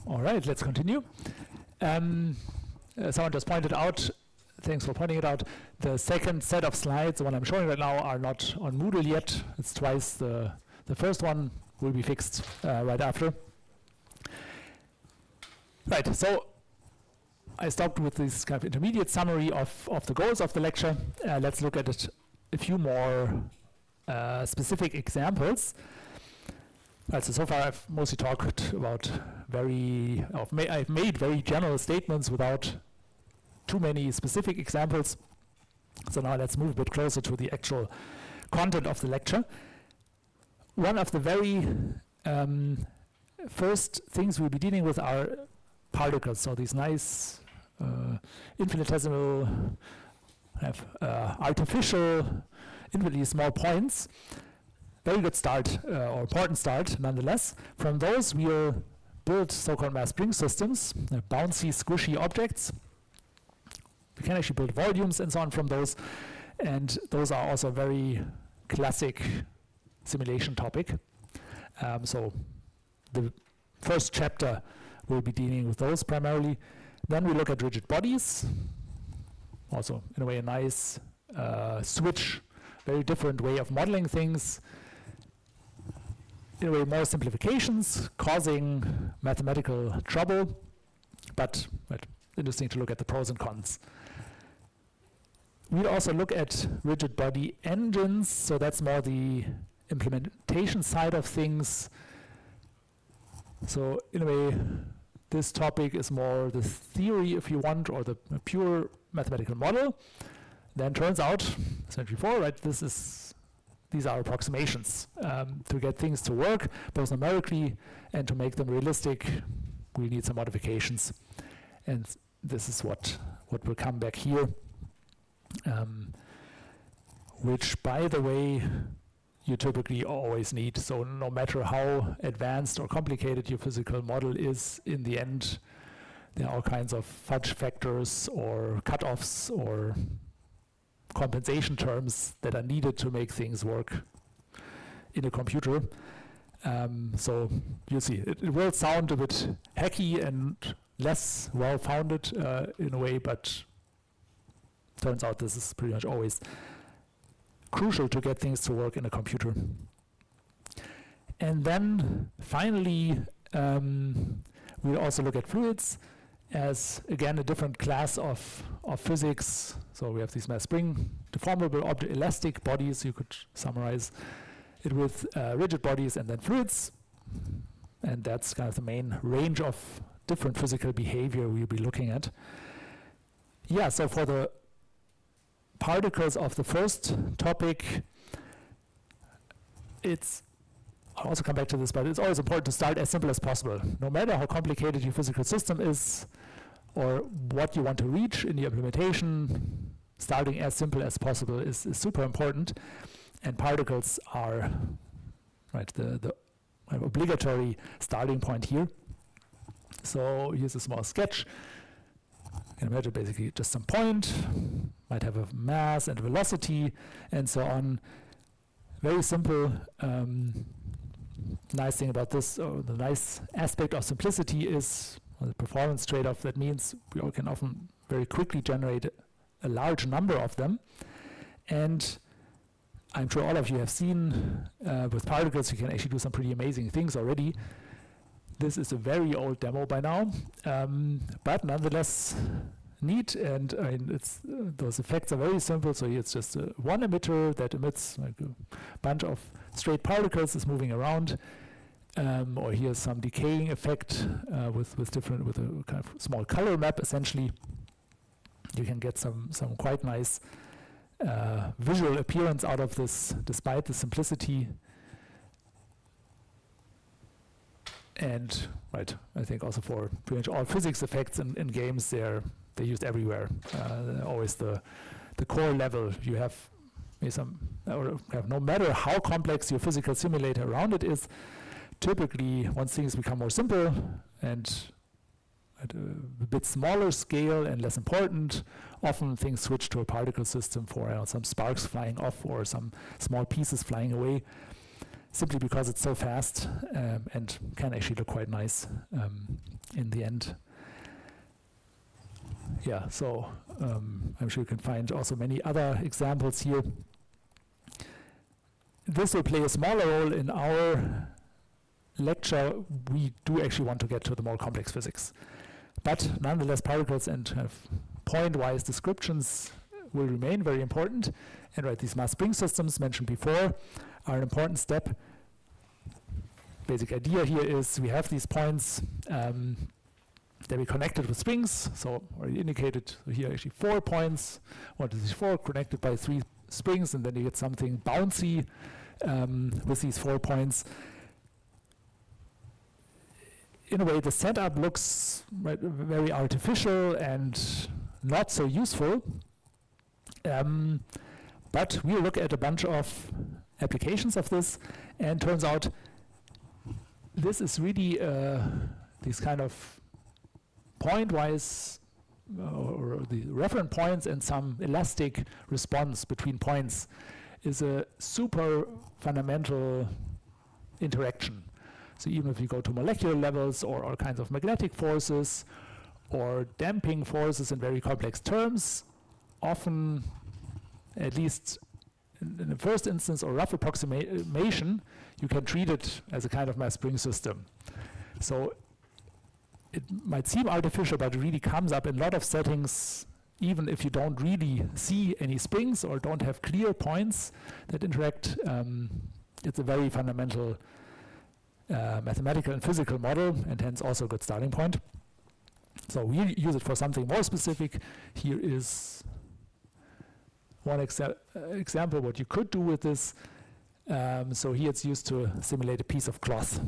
All right, let's continue. Someone just pointed out, thanks for pointing it out, the second set of slides, the one I'm showing right now, are not on Moodle yet. It's twice the first one will be fixed right after. Right, so I stopped with this kind of intermediate summary of the goals of the lecture. Let's look at it, a few more specific examples. Right, so far I've mostly talked about I've made very general statements without too many specific examples. So now let's move a bit closer to the actual content of the lecture. One of the very first things we'll be dealing with are particles. So these nice infinitesimal, artificial, infinitely small points. Very good start, or important start nonetheless. From those we'll build so-called mass spring systems, bouncy, squishy objects. We can actually build volumes and so on from those, and those are also a very classic simulation topic. So the first chapter will be dealing with those primarily. Then we look at rigid bodies, also in a way a nice switch, very different way of modeling things. In a way, more simplifications, causing mathematical trouble, but interesting to look at the pros and cons. We'll also look at rigid body engines, so that's more the implementation side of things. So in a way, this topic is more the theory, if you want, or the pure mathematical model. Then turns out, century 4, right, these are approximations. To get things to work, both numerically and to make them realistic, we need some modifications. And this is what will come back here, which, by the way, you typically always need. So no matter how advanced or complicated your physical model is, in the end, there are all kinds of fudge factors or cutoffs or compensation terms that are needed to make things work in a computer. So you see, it will sound a bit hacky and less well-founded in a way, but turns out this is pretty much always crucial to get things to work in a computer. And then finally, we'll also look at fluids as, again, a different class of physics. So we have these mass spring, deformable object, elastic bodies. You could summarize it with rigid bodies and then fluids. And that's kind of the main range of different physical behavior we'll be looking at. Yeah, so for the particles of the first topic, I'll also come back to this, but it's always important to start as simple as possible. No matter how complicated your physical system is or what you want to reach in your implementation, starting as simple as possible is super important. And particles are the obligatory starting point here. So here's a small sketch. You can imagine basically just some point, might have a mass and velocity and so on. Very simple. Nice thing about this, the nice aspect of simplicity is the performance trade-off. That means we all can often very quickly generate a large number of them. And I'm sure all of you have seen with particles, you can actually do some pretty amazing things already. This is a very old demo by now, but nonetheless neat. And those effects are very simple. So here it's just one emitter that emits like a bunch of straight particles is moving around, or here's some decaying effect with a kind of small color map. Essentially, you can get some quite nice visual appearance out of this, despite the simplicity. And I think also for pretty much all physics effects in games, they're used everywhere. Always the core level you have. No matter how complex your physical simulator around it is, typically once things become more simple and at a bit smaller scale and less important, often things switch to a particle system for some sparks flying off or some small pieces flying away. simply because it's so fast and can actually look quite nice in the end. Yeah, so I'm sure you can find also many other examples here. This will play a smaller role in our lecture. We do actually want to get to the more complex physics. But nonetheless, particles and kind of point-wise descriptions will remain very important. And right, these mass spring systems mentioned before are an important step. Basic idea here is we have these points that we connected with springs. So already indicated here actually 4 points. What is this 4? Connected by 3 springs, and then you get something bouncy with these 4 points. In a way, the setup looks very artificial and not so useful. But we'll look at a bunch of applications of this, and turns out this is really these kind of point-wise or the referent points and some elastic response between points is a super fundamental interaction. So even if you go to molecular levels or all kinds of magnetic forces or damping forces in very complex terms, often, at least in the first instance or rough approximation, you can treat it as a kind of mass spring system. So it might seem artificial, but it really comes up in a lot of settings, even if you don't really see any springs or don't have clear points that interact. It's a very fundamental mathematical and physical model, and hence also a good starting point. So we use it for something more specific. Here is one example what you could do with this. So here it's used to simulate a piece of cloth.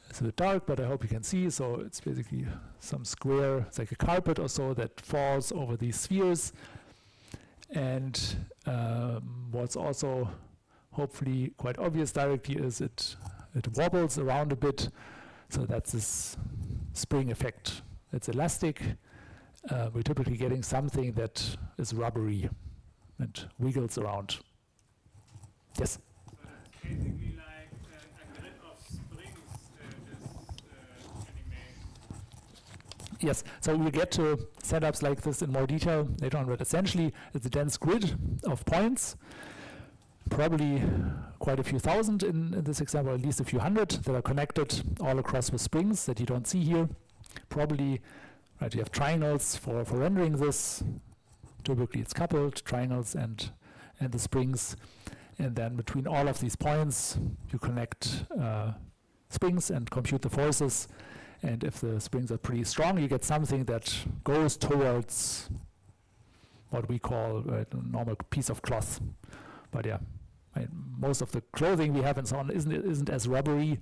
It's a bit dark, but I hope you can see. So it's basically some square, it's like a carpet or so that falls over these spheres. And what's also hopefully quite obvious directly is it wobbles around a bit. So that's this spring effect. It's elastic. We're typically getting something that is rubbery and wiggles around. Yes? So it's basically like a grid of springs, this animation. Yes, so we'll get to setups like this in more detail later on, but essentially it's a dense grid of points, probably quite a few thousand in this example, at least a few hundred that are connected all across with springs that you don't see here. Probably, right, you have triangles for rendering this. Typically it's coupled, triangles and the springs. And then between all of these points, you connect springs and compute the forces. And if the springs are pretty strong, you get something that goes towards what we call a normal piece of cloth. But yeah, most of the clothing we have and so on isn't as rubbery.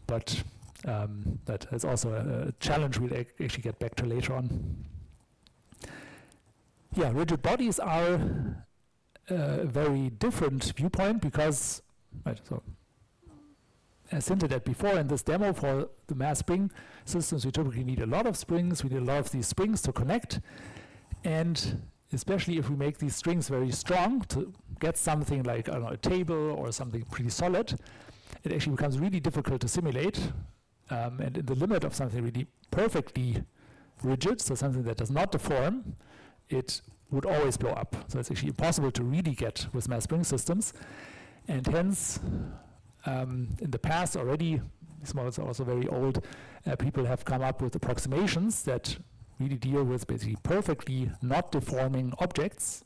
But that is also a challenge we'll actually get back to later on. Yeah, rigid bodies are a very different viewpoint because, so as hinted at before in this demo for the mass spring systems, we typically need a lot of springs. We need a lot of these springs to connect. And especially if we make these strings very strong to get something like, I don't know, a table or something pretty solid, it actually becomes really difficult to simulate. And in the limit of something really perfectly rigid, so something that does not deform, it would always blow up. So it's actually impossible to really get with mass spring systems. And hence, in the past already, these models are also very old, people have come up with approximations that really deal with basically perfectly not deforming objects.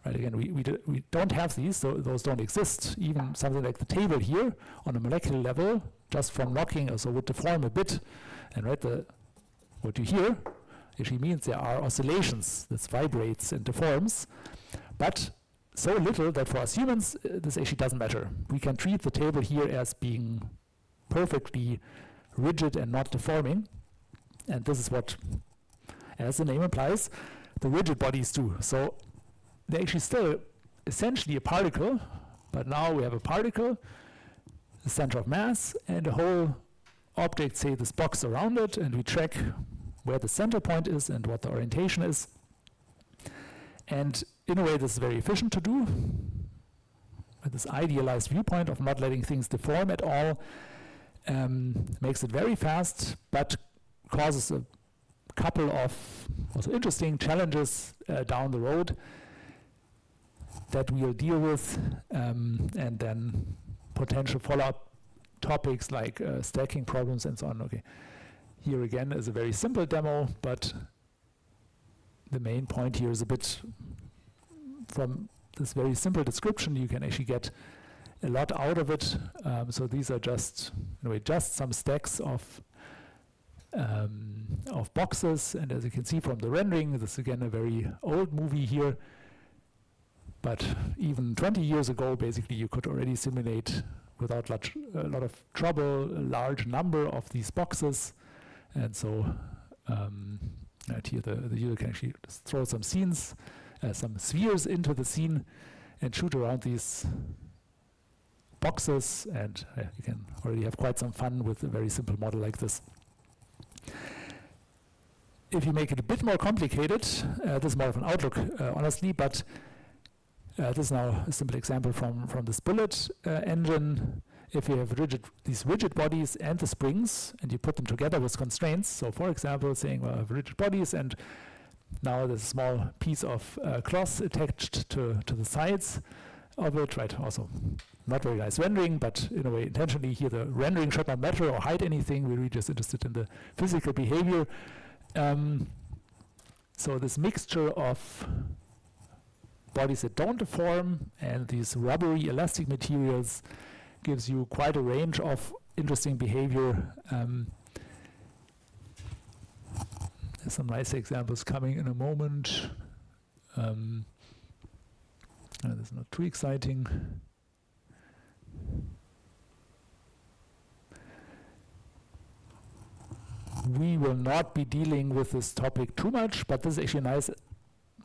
Right, again, we don't have these, so those don't exist. Even something like the table here on a molecular level, just from knocking, also would deform a bit. And right, what you hear actually means there are oscillations. This vibrates and deforms, but so little that for us humans, this actually doesn't matter. We can treat the table here as being perfectly rigid and not deforming. And this is what, as the name implies, the rigid bodies do. So they're actually still essentially a particle, but now we have a particle, the center of mass, and a whole object, say this box around it, and we track where the center point is and what the orientation is. And in a way, this is very efficient to do. this idealized viewpoint of not letting things deform at all, makes it very fast, but causes a couple of also interesting challenges down the road that we'll deal with, and then potential follow-up topics like stacking problems and so on. Okay, here again is a very simple demo, but the main point here is a bit from this very simple description, you can actually get a lot out of it. So these are just, in a way, just some stacks of boxes, and as you can see from the rendering, this is again a very old movie here, but even 20 years ago, basically, you could already simulate without a lot of trouble a large number of these boxes, and so right here the user can actually just throw some scenes, some spheres into the scene, and shoot around these boxes, and you can already have quite some fun with a very simple model like this. If you make it a bit more complicated, this is more of an outlook, honestly, but this is now a simple example from this bullet engine. If you have these rigid bodies and the springs, and you put them together with constraints, so for example, saying, well, I have rigid bodies, and now there's a small piece of cloth attached to the sides of it, right? Also, not very nice rendering, but in a way, intentionally here, the rendering should not matter or hide anything. We're really just interested in the physical behavior. So this mixture of bodies that don't deform and these rubbery elastic materials gives you quite a range of interesting behavior. There's some nice examples coming in a moment. This is not too exciting. We will not be dealing with this topic too much, but this is actually a nice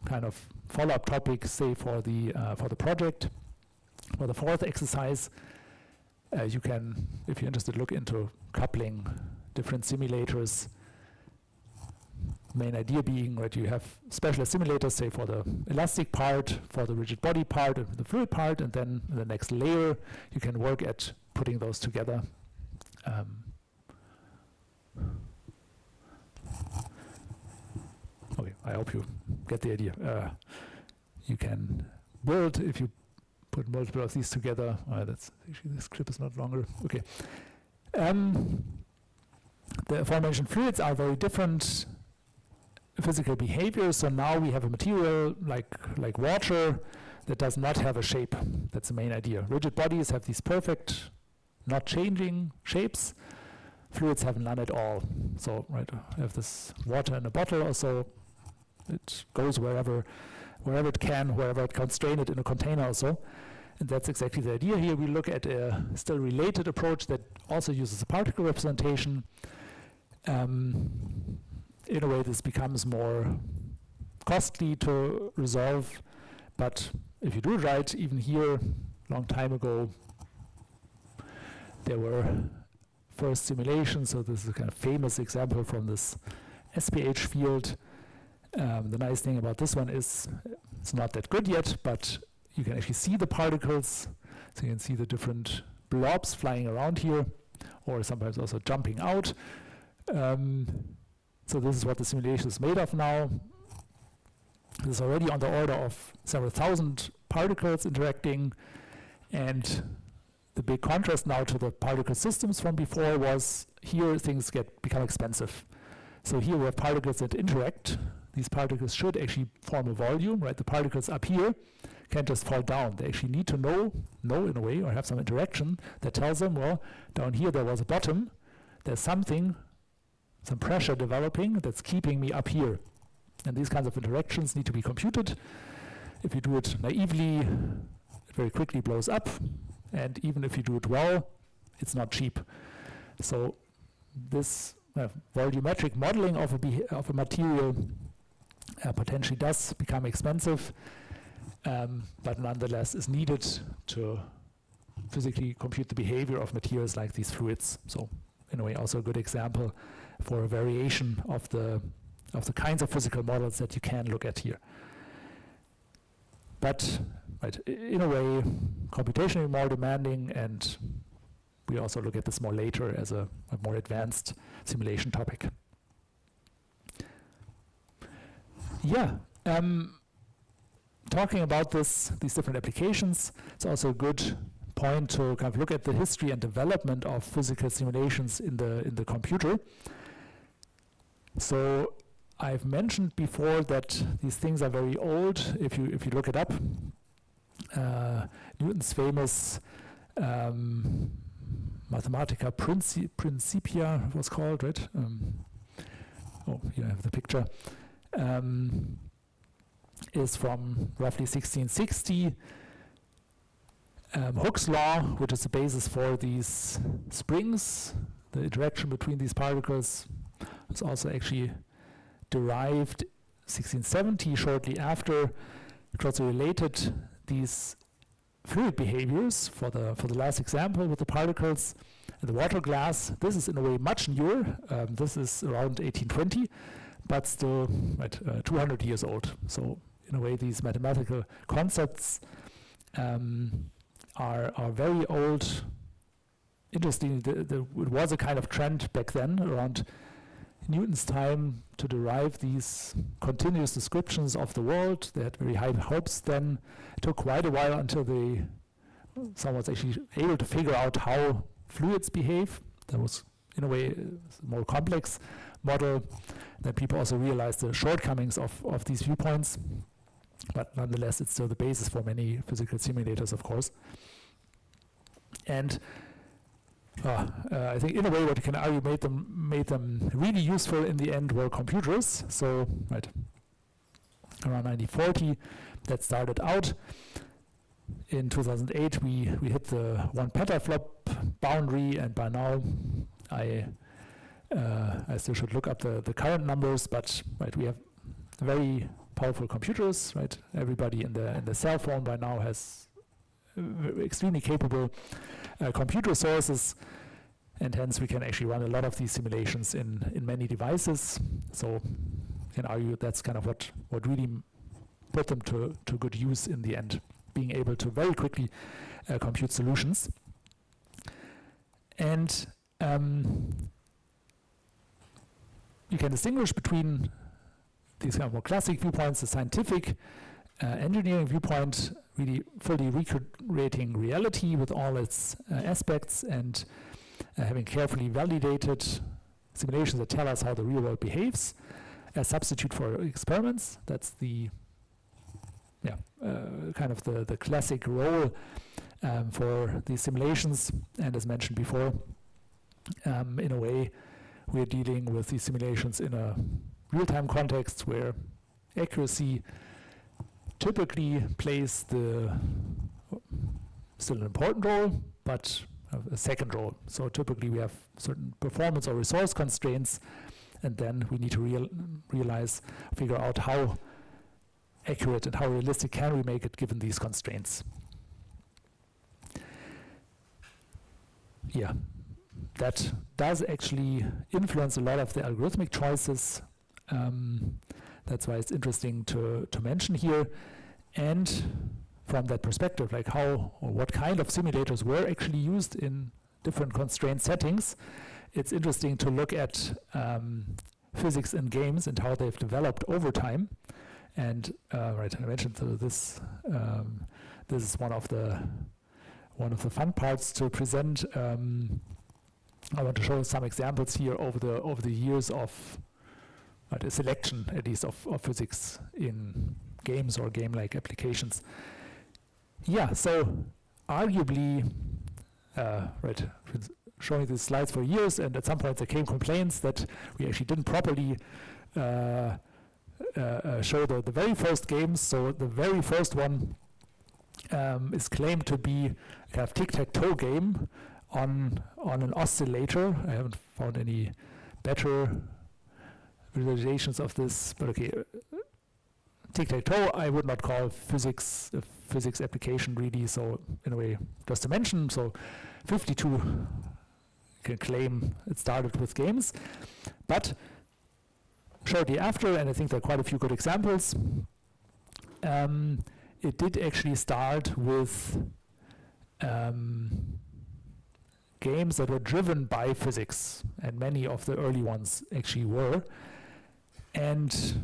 kind of follow-up topic, say for the project. For the fourth exercise, you can, if you're interested, look into coupling different simulators. Main idea being, right, you have specialized simulators, say for the elastic part, for the rigid body part, and the fluid part, and then in the next layer, you can work at putting those together. Okay, I hope you get the idea. You can build, if you put multiple of these together, that's actually, this clip is not longer. Okay. The aforementioned fluids are very different physical behavior. So now we have a material like water that does not have a shape. That's the main idea. Rigid bodies have these perfect, not changing shapes. Fluids have none at all. So right, I have this water in a bottle or so. It goes wherever it can, wherever it constrain it in a container or so. And that's exactly the idea here. We look at a still related approach that also uses a particle representation. In a way, this becomes more costly to resolve, but if you do it right, even here, long time ago, there were first simulations. So this is a kind of famous example from this SPH field. The nice thing about this one is it's not that good yet, but you can actually see the particles. So you can see the different blobs flying around here, or sometimes also jumping out. So this is what the simulation is made of now. This is already on the order of several thousand particles interacting, and the big contrast now to the particle systems from before was here things become expensive. So here we have particles that interact. These particles should actually form a volume, right? The particles up here can't just fall down. They actually need to know in a way, or have some interaction that tells them, well, down here there was a bottom. There's something, some pressure developing that's keeping me up here. And these kinds of interactions need to be computed. If you do it naively, it very quickly blows up. And even if you do it well, it's not cheap. So this volumetric modeling of a material potentially does become expensive, but nonetheless is needed to physically compute the behavior of materials like these fluids. So in a way, also a good example for a variation of the kinds of physical models that you can look at here. But in a way, computationally more demanding, and we also look at this more later as a more advanced simulation topic. Yeah, talking about these different applications, it's also a good point to kind of look at the history and development of physical simulations in the computer. So I've mentioned before that these things are very old. If you look it up, Newton's famous Mathematica Principia was called, right? Oh, you have the picture. Is from roughly 1660. Hooke's law, which is the basis for these springs, the interaction between these particles, was also actually derived 1670, shortly after. It also related these fluid behaviors for the last example with the particles and the water glass. This is in a way much newer. This is around 1820, but still 200 years old. So in a way, these mathematical concepts are very old. Interesting, it was a kind of trend back then, around Newton's time, to derive these continuous descriptions of the world. They had very high hopes then. It took quite a while until someone was actually able to figure out how fluids behave. That was, in a way, a more complex model. Then people also realized the shortcomings of these viewpoints. But nonetheless, it's still the basis for many physical simulators, of course. And I think in a way what you can argue made them really useful in the end were computers. So around 1940 that started out. In 2008 we hit the 1 petaflop boundary, and by now I still should look up the current numbers, but we have very powerful computers, right? Everybody in the cell phone by now has extremely capable computer sources, and hence we can actually run a lot of these simulations in many devices. So you can argue that's kind of what really put them to good use in the end, being able to very quickly compute solutions. And you can distinguish between these kind of more classic viewpoints, the scientific engineering viewpoint, really fully recreating reality with all its aspects, and having carefully validated simulations that tell us how the real world behaves as substitute for experiments. That's the kind of the classic role for these simulations. And as mentioned before, in a way, we're dealing with these simulations in a real-time context where accuracy typically plays still an important role, but a second role. So typically we have certain performance or resource constraints, and then we need to figure out how accurate and how realistic can we make it given these constraints. Yeah, that does actually influence a lot of the algorithmic choices. That's why it's interesting to mention here. And from that perspective, like how or what kind of simulators were actually used in different constraint settings, it's interesting to look at physics in games and how they've developed over time. And I mentioned this. This is one of the fun parts to present. I want to show some examples here over the years of a selection, at least, of physics in games or game-like applications. Yeah, so arguably, showing these slides for years, and at some point there came complaints that we actually didn't properly show the very first games. So the very first one is claimed to be a kind of tic-tac-toe game on an oscillator. I haven't found any better visualizations of this, but okay. Tic-tac-toe I would not call physics a physics application really, so in a way just to mention, so 52 can claim it started with games, but shortly after, and I think there are quite a few good examples, it did actually start with games that were driven by physics, and many of the early ones actually were. And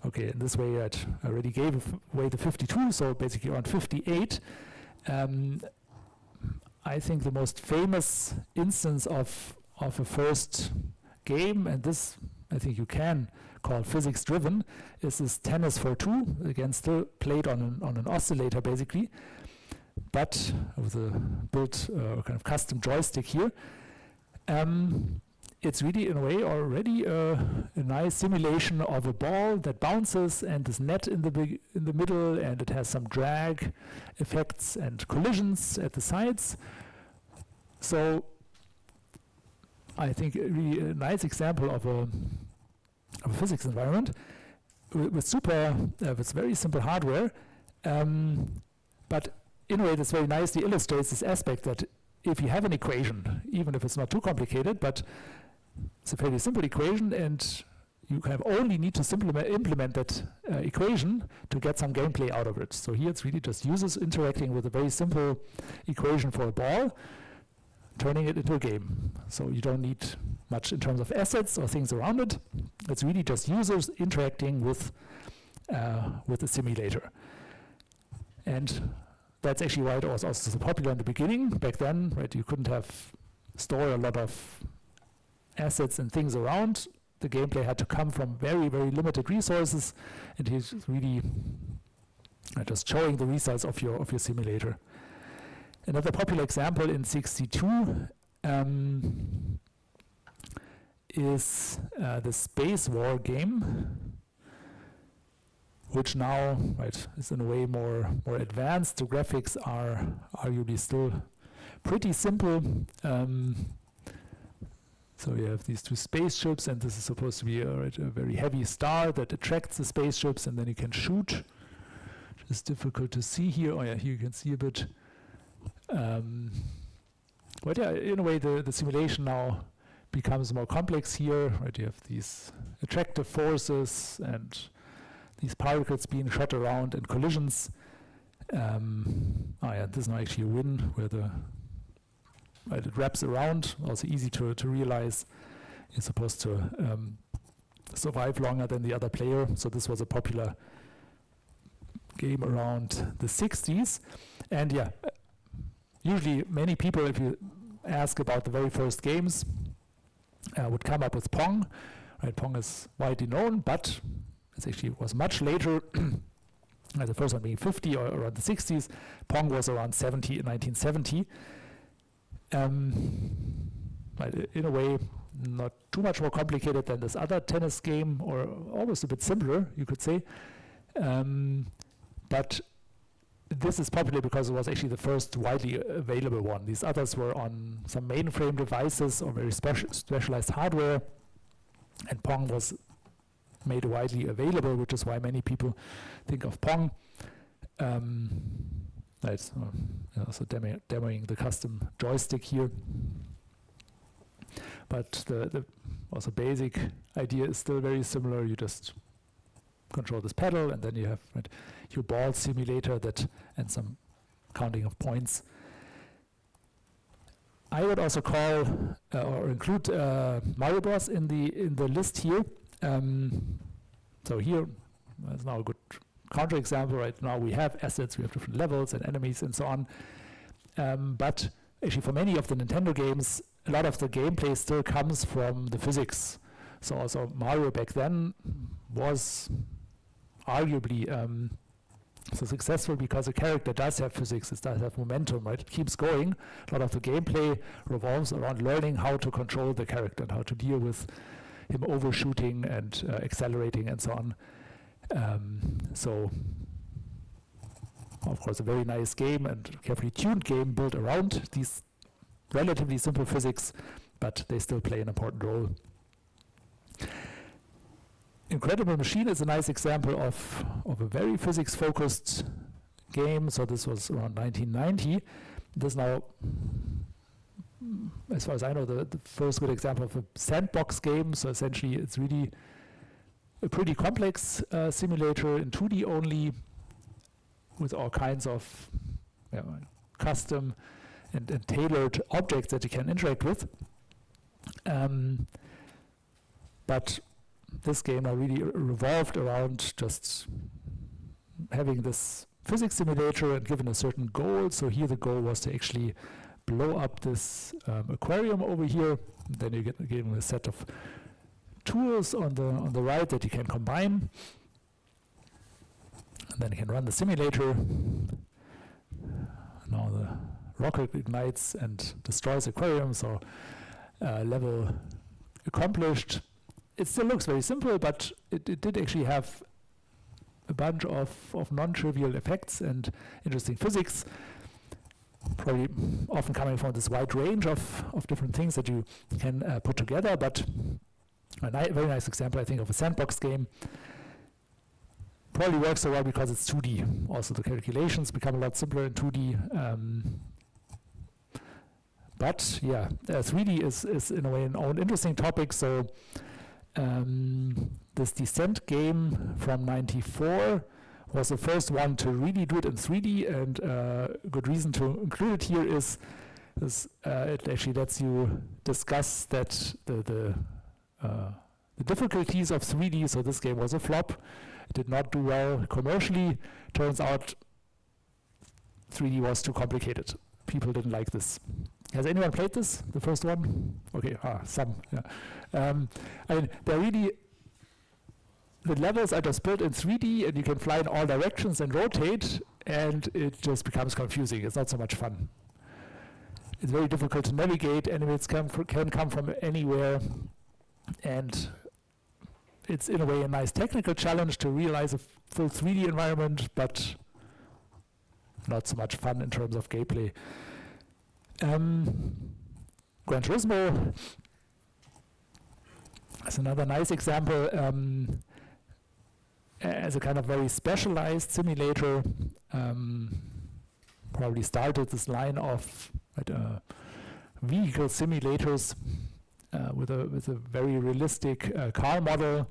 okay, in this way I already gave away the 52, so basically around 58. I think the most famous instance of a first game, and this I think you can call physics driven, is this tennis for two, again still played on an oscillator basically, but with a built kind of custom joystick here. It's really in a way already a nice simulation of a ball that bounces and this net in the middle, and it has some drag effects and collisions at the sides. So I think really a nice example of a physics environment with very simple hardware, but in a way this very nicely illustrates this aspect that if you have an equation, even if it's not too complicated, but it's a fairly simple equation, and you kind of only need to implement that equation to get some gameplay out of it. So here it's really just users interacting with a very simple equation for a ball, turning it into a game. So you don't need much in terms of assets or things around it. It's really just users interacting with the simulator. And that's actually why it was also so popular in the beginning. Back then, right, you couldn't store a lot of assets and things around. The gameplay had to come from very, very limited resources, and he's really just showing the results of your simulator. Another popular example in 62 is the Space War game, which now is in a way more advanced. The graphics are arguably still pretty simple. So you have these two spaceships, and this is supposed to be a very heavy star that attracts the spaceships, and then you can shoot. It's difficult to see here. Oh yeah, here you can see a bit. But yeah, in a way the simulation now becomes more complex here. Right, you have these attractive forces and these particles being shot around and collisions. Yeah, this is now actually a win where it wraps around, also easy to realize. You're supposed to survive longer than the other player. So this was a popular game around the 60s. And yeah, usually many people, if you ask about the very first games, would come up with Pong. Right, Pong is widely known, but it actually was much later. The first one being 50 or around the 60s. Pong was around 1970. In a way, not too much more complicated than this other tennis game, or almost a bit simpler, you could say. But this is popular because it was actually the first widely available one. These others were on some mainframe devices or very specialized hardware, and Pong was made widely available, which is why many people think of Pong. That's also demoing the custom joystick here. But the also basic idea is still very similar. You just control this pedal, and then you have your ball simulator and some counting of points. I would also call or include Mario Bros in the list here. So here is now a good counterexample. Right now we have assets, we have different levels and enemies and so on. But actually for many of the Nintendo games, a lot of the gameplay still comes from the physics. So also Mario back then was arguably so successful because the character does have physics, it does have momentum, right? It keeps going. A lot of the gameplay revolves around learning how to control the character and how to deal with him overshooting and accelerating and so on. So, of course, a very nice game and carefully tuned game built around these relatively simple physics, but they still play an important role. Incredible Machine is a nice example of a very physics-focused game. So this was around 1990. This now, as far as I know, the first good example of a sandbox game. So essentially, it's really a pretty complex simulator in 2D only. with all kinds of custom and tailored objects that you can interact with. But this game now really revolved around just having this physics simulator and given a certain goal. So here the goal was to actually blow up this aquarium over here. And then you get given a set of tools on the right that you can combine. And then you can run the simulator. Now the rocket ignites and destroys the aquarium, so level accomplished. It still looks very simple, but it did actually have a bunch of non-trivial effects and interesting physics, probably often coming from this wide range of different things that you can put together. But a very nice example, I think, of a sandbox game. Probably works so well because it's 2D. Also, the calculations become a lot simpler in 2D. But yeah, 3D is in a way an own interesting topic. So this Descent game from '94 was the first one to really do it in 3D, and good reason to include it here is it actually lets you discuss that the difficulties of 3D. So this game was a flop. It did not do well commercially. Turns out 3D was too complicated. People didn't like this. Has anyone played this, the first one? Okay, some, yeah. I mean, they're really, the levels are just built in 3D, and you can fly in all directions and rotate, and it just becomes confusing. It's not so much fun. It's very difficult to navigate. Enemies can come from anywhere, and it's in a way a nice technical challenge to realize a full 3D environment, but not so much fun in terms of gameplay. Gran Turismo is another nice example. As a kind of very specialized simulator, probably started this line of vehicle simulators with a very realistic car model.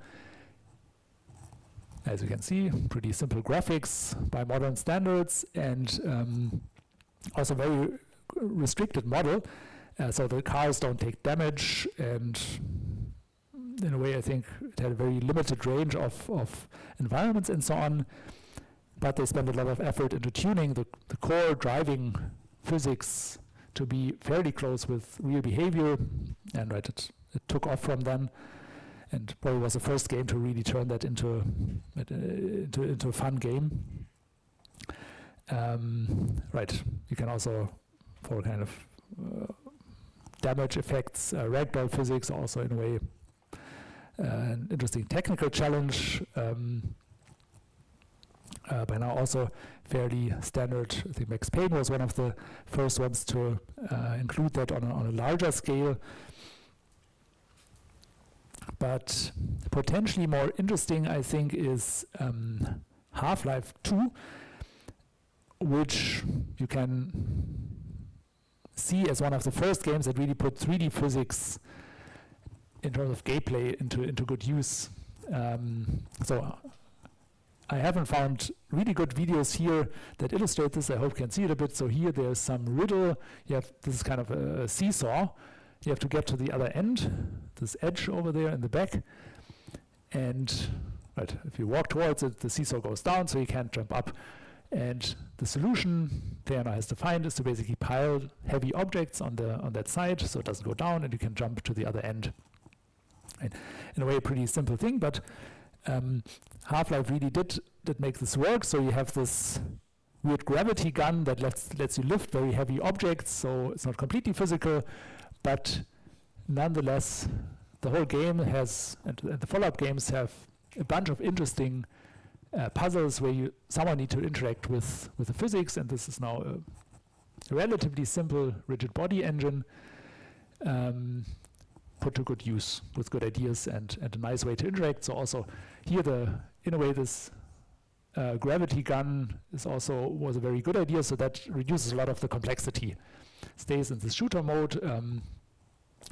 As you can see, pretty simple graphics by modern standards, and also very restricted model, so the cars don't take damage, and in a way I think it had a very limited range of environments and so on, but they spent a lot of effort into tuning the core driving physics to be fairly close with real behavior, and it took off from then, and probably was the first game to really turn that into a fun game. You can also, for kind of damage effects, ragdoll physics, also in a way an interesting technical challenge. By now also fairly standard. I think Max Payne was one of the first ones to include that on a larger scale. But potentially more interesting, I think, is Half-Life 2, which you can see as one of the first games that really put 3D physics in terms of gameplay into good use. So I haven't found really good videos here that illustrate this. I hope you can see it a bit. So here there's some riddle. This is kind of a seesaw. You have to get to the other end, this edge over there in the back. And if you walk towards it, the seesaw goes down, so you can't jump up. And the solution Theana has to find is to basically pile heavy objects on that side, so it doesn't go down, and you can jump to the other end. And in a way, a pretty simple thing, but Half-Life really did make this work. So you have this weird gravity gun that lets you lift very heavy objects, so it's not completely physical, but nonetheless, the whole game has, and the follow-up games have a bunch of interesting puzzles where someone needs to interact with the physics, and this is now a relatively simple rigid body engine put to good use with good ideas and a nice way to interact. So also here, in a way, this gravity gun was a very good idea, so that reduces a lot of the complexity. Stays in the shooter mode,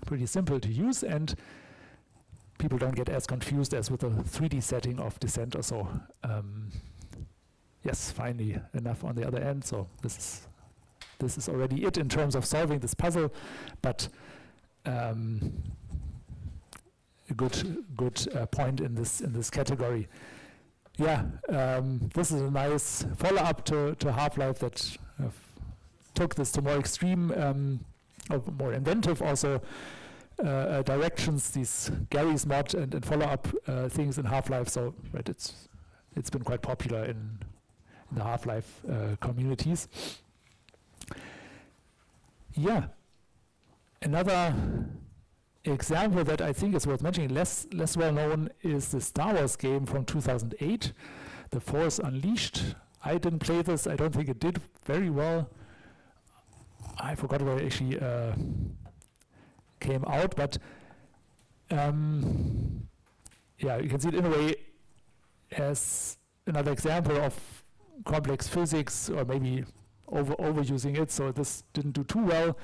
pretty simple to use, and people don't get as confused as with the 3D setting of Descent or so. yes, finally enough on the other end. So this is already it in terms of solving this puzzle, but a good point in this category. Yeah, this is a nice follow-up to Half-Life that took this to more extreme, or more inventive also directions. These Gary's mod and follow-up things in Half-Life. So it's been quite popular in the Half-Life communities. Yeah, another example that I think is worth mentioning, less well known, is the Star Wars game from 2008, The Force Unleashed. I didn't play this. I don't think it did very well. I forgot where it actually came out, but yeah, you can see it in a way as another example of complex physics, or maybe overusing it. So this didn't do too well.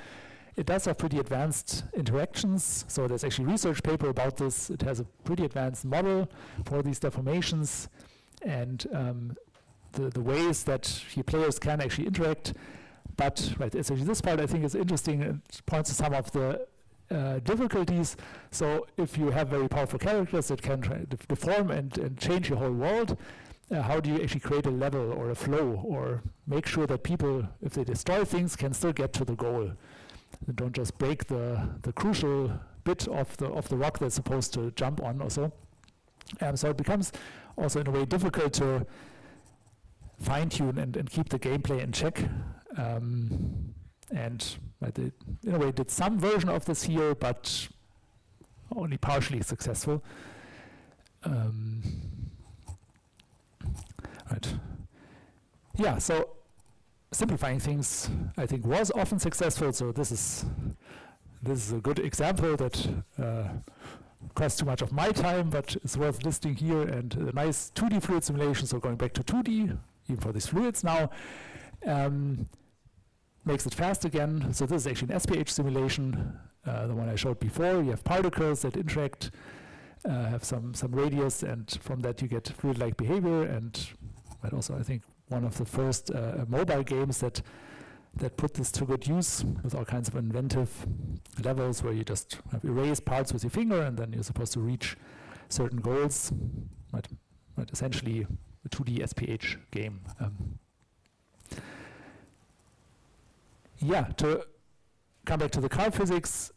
It does have pretty advanced interactions. So there's actually a research paper about this. It has a pretty advanced model for these deformations and the ways that players can actually interact. But especially this part I think is interesting and points to some of the difficulties. So if you have very powerful characters that can deform and change your whole world, how do you actually create a level or a flow, or make sure that people, if they destroy things, can still get to the goal? They don't just break the crucial bit of the rock they're supposed to jump on or so. So it becomes also in a way difficult to fine-tune and keep the gameplay in check. And they, in a way, did some version of this here, but only partially successful. Right. Yeah, so simplifying things, I think, was often successful. So this is a good example that costs too much of my time, but it's worth listing here. And a nice 2D fluid simulation, so going back to 2D, even for these fluids now, makes it fast again. So this is actually an SPH simulation, the one I showed before. You have particles that interact, have some radius, and from that you get fluid-like behavior. And also, I think, one of the first mobile games that put this to good use, with all kinds of inventive levels where you just have erased parts with your finger, and then you're supposed to reach certain goals. But essentially, a 2D SPH game. Yeah, to come back to the car physics.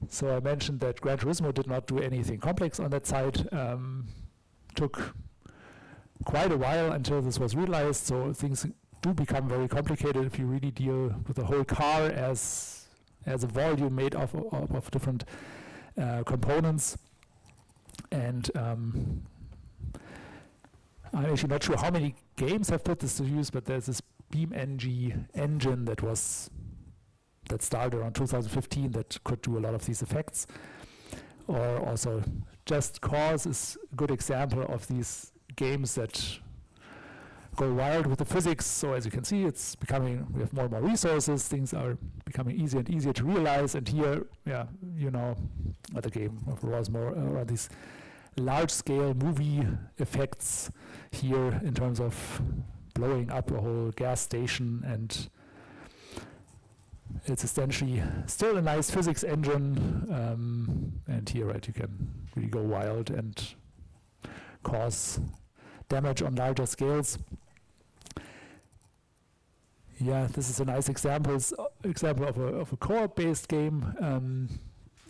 So I mentioned that Gran Turismo did not do anything complex on that side. Took quite a while until this was realized, so things do become very complicated if you really deal with the whole car as a volume made of different components. And I'm actually not sure how many games have put this to use, but there's this BeamNG engine that started around 2015 that could do a lot of these effects. Or also Just Cause is a good example of these games that go wild with the physics. So as you can see, it's becoming, we have more and more resources, things are becoming easier and easier to realize. And here, yeah, the game was more these large-scale movie effects here in terms of blowing up a whole gas station, and it's essentially still a nice physics engine, and here, you can really go wild and cause damage on larger scales. Yeah, this is a nice example of a co-op-based game.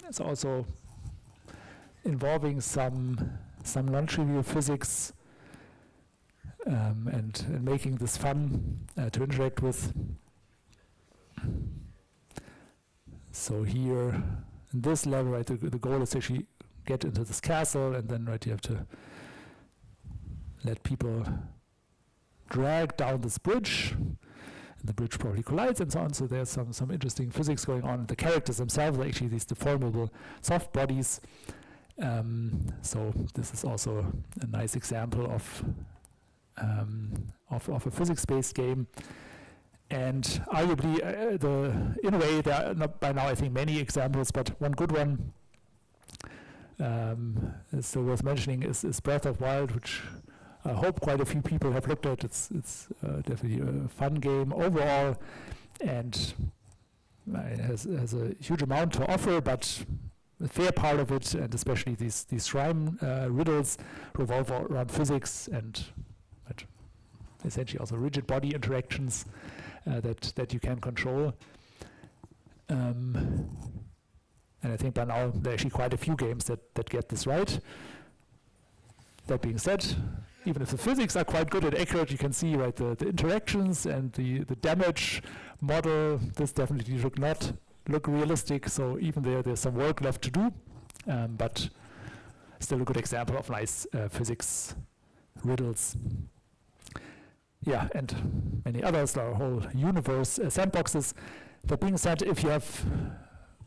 It's also involving some non-trivial physics, and making this fun to interact with. So here, in this level, the goal is to actually get into this castle, and then you have to let people drag down this bridge. And the bridge probably collides and so on. So there's some interesting physics going on. The characters themselves are actually these deformable soft bodies. So this is also a nice example of a physics-based game. And arguably, in a way, there are not by now, I think, many examples, but one good one Still worth mentioning is Breath of Wild, which I hope quite a few people have looked at. It's definitely a fun game overall, and it has a huge amount to offer, but a fair part of it, and especially these shrine riddles, revolve around physics and essentially also rigid body interactions that you can control. And I think by now there are actually quite a few games that get this right. That being said, even if the physics are quite good and accurate, you can see the interactions and the damage model. This definitely not look realistic. So even there's some work left to do, but still a good example of nice physics riddles. Yeah, and many others. There are a whole universe sandboxes. That being said, if you have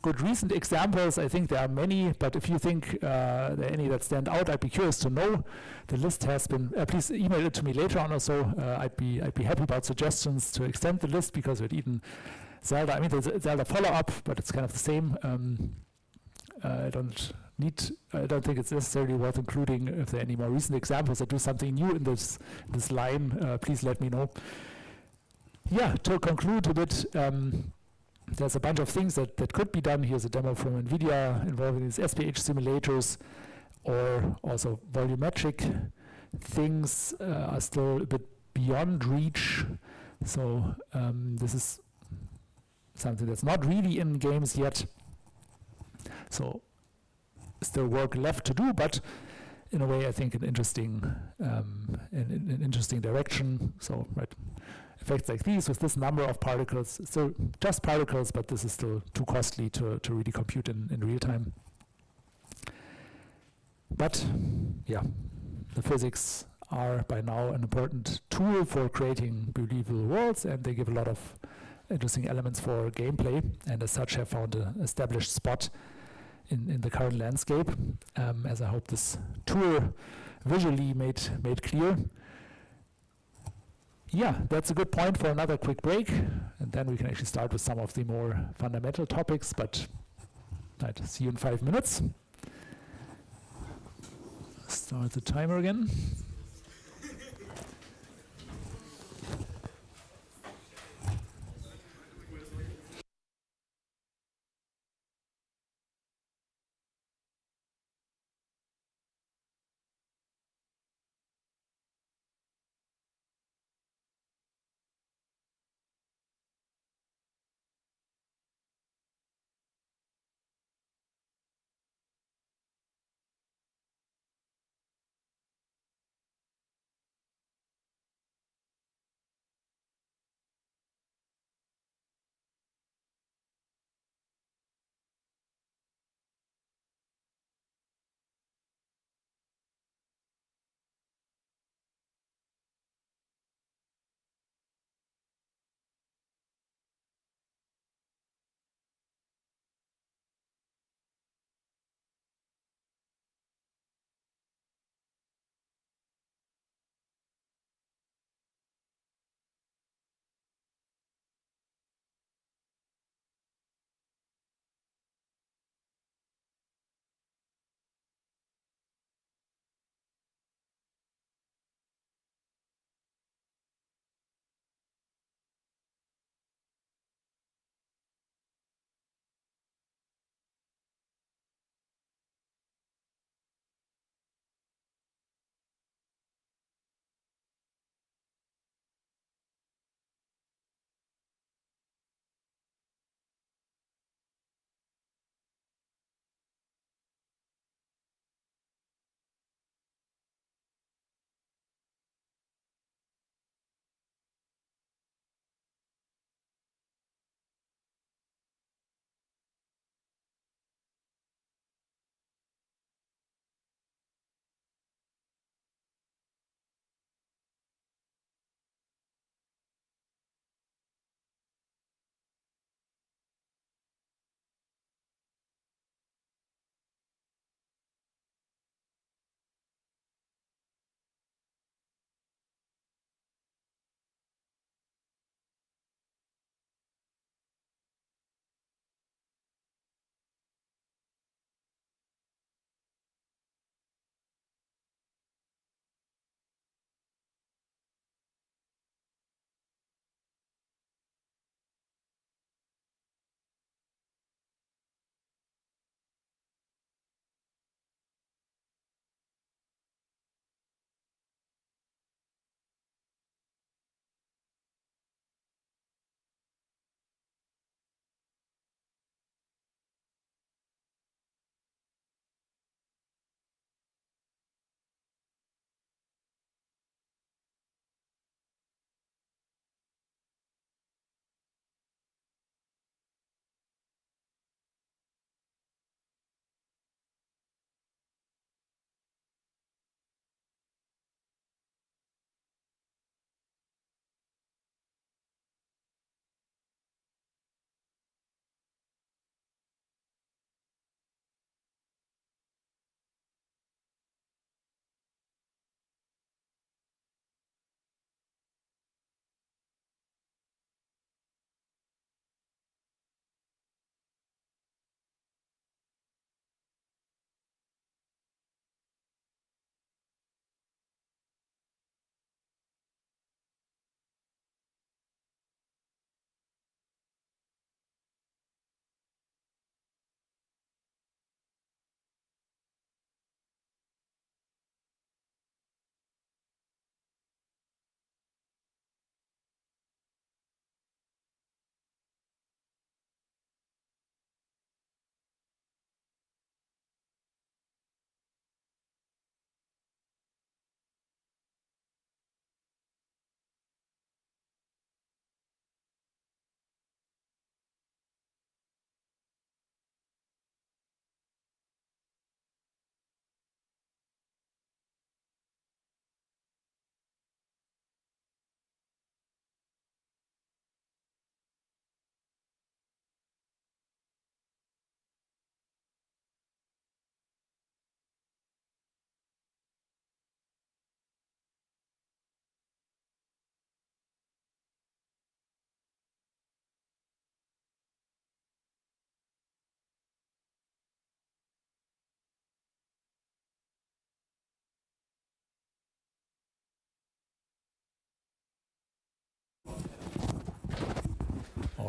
good recent examples, I think there are many, but if you think there are any that stand out, I'd be curious to know. The list has been, please email it to me later on or so. I'd be happy about suggestions to extend the list, because with even Zelda, I mean, there's a Zelda follow-up, but it's kind of the same. I don't think it's necessarily worth including. If there are any more recent examples that do something new in this line, please let me know. Yeah, to conclude a bit, there's a bunch of things that could be done. Here's a demo from NVIDIA involving these SPH simulators, or also volumetric things are still a bit beyond reach. So this is something that's not really in games yet. So still work left to do, but in a way I think an interesting direction. So effects like these with this number of particles, so just particles, but this is still too costly to really compute in real time. But yeah, the physics are by now an important tool for creating believable worlds, and they give a lot of interesting elements for gameplay, and as such have found an established spot in the current landscape, as I hope this tour visually made clear. Yeah, that's a good point for another quick break, and then we can actually start with some of the more fundamental topics, but I'd see you in 5 minutes. Start the timer again.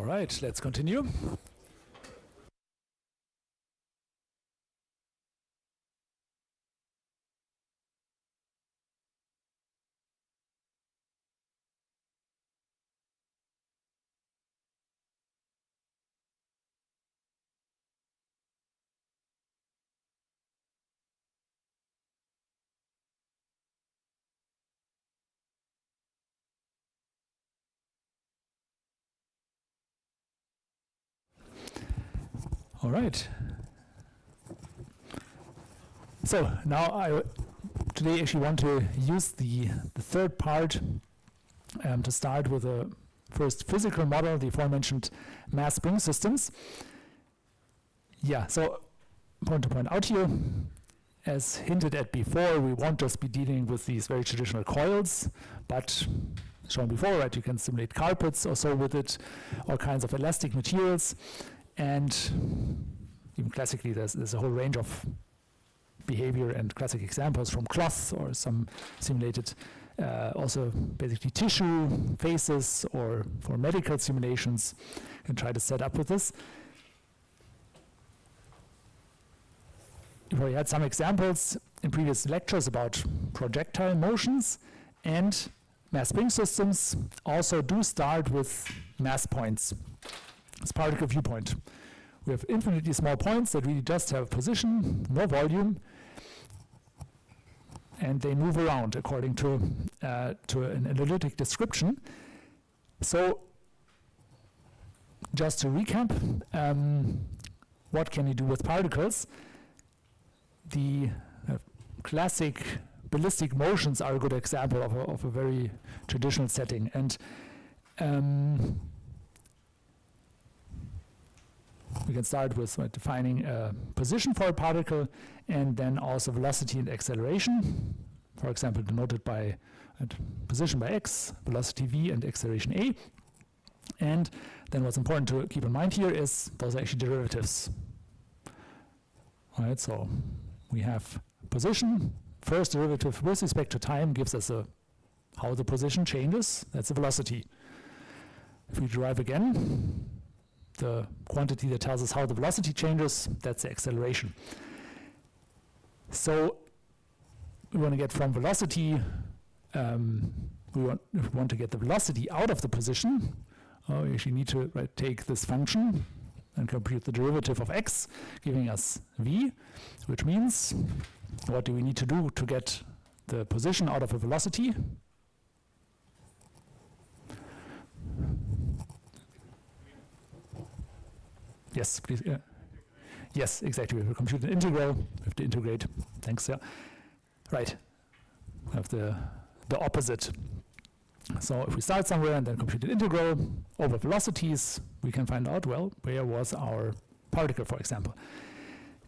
All right, let's continue. All right. So now I today actually want to use the third part to start with a first physical model, the aforementioned mass spring systems. Yeah, so point to point out here, as hinted at before, we won't just be dealing with these very traditional coils, but shown before, right, you can simulate carpets or so with it, all kinds of elastic materials. And even classically, there's a whole range of behavior and classic examples from cloth or some simulated, also basically tissue, faces, or for medical simulations, and try to set up with this. We had some examples in previous lectures about projectile motions, and mass spring systems also do start with mass points. It's particle viewpoint. We have infinitely small points that really just have position, no volume, and they move around according to an analytic description. So, just to recap, what can you do with particles? The classic ballistic motions are a good example of a very traditional setting, and we can start with defining a position for a particle, and then also velocity and acceleration, for example, denoted by position by x, velocity v, and acceleration a. And then what's important to keep in mind here is those are actually derivatives. All right, so we have position, first derivative with respect to time gives us how the position changes, that's the velocity. If we derive again the quantity that tells us how the velocity changes, that's the acceleration. So we want to get from velocity, we want to get the velocity out of the position. We actually need to take this function and compute the derivative of x, giving us v, which means what do we need to do to get the position out of a velocity? Yes, please. Yes, exactly. We have to compute an integral. We have to integrate. Thanks. Yeah. Right. We have the opposite. So if we start somewhere and then compute an integral over velocities, we can find out, well, where was our particle, for example.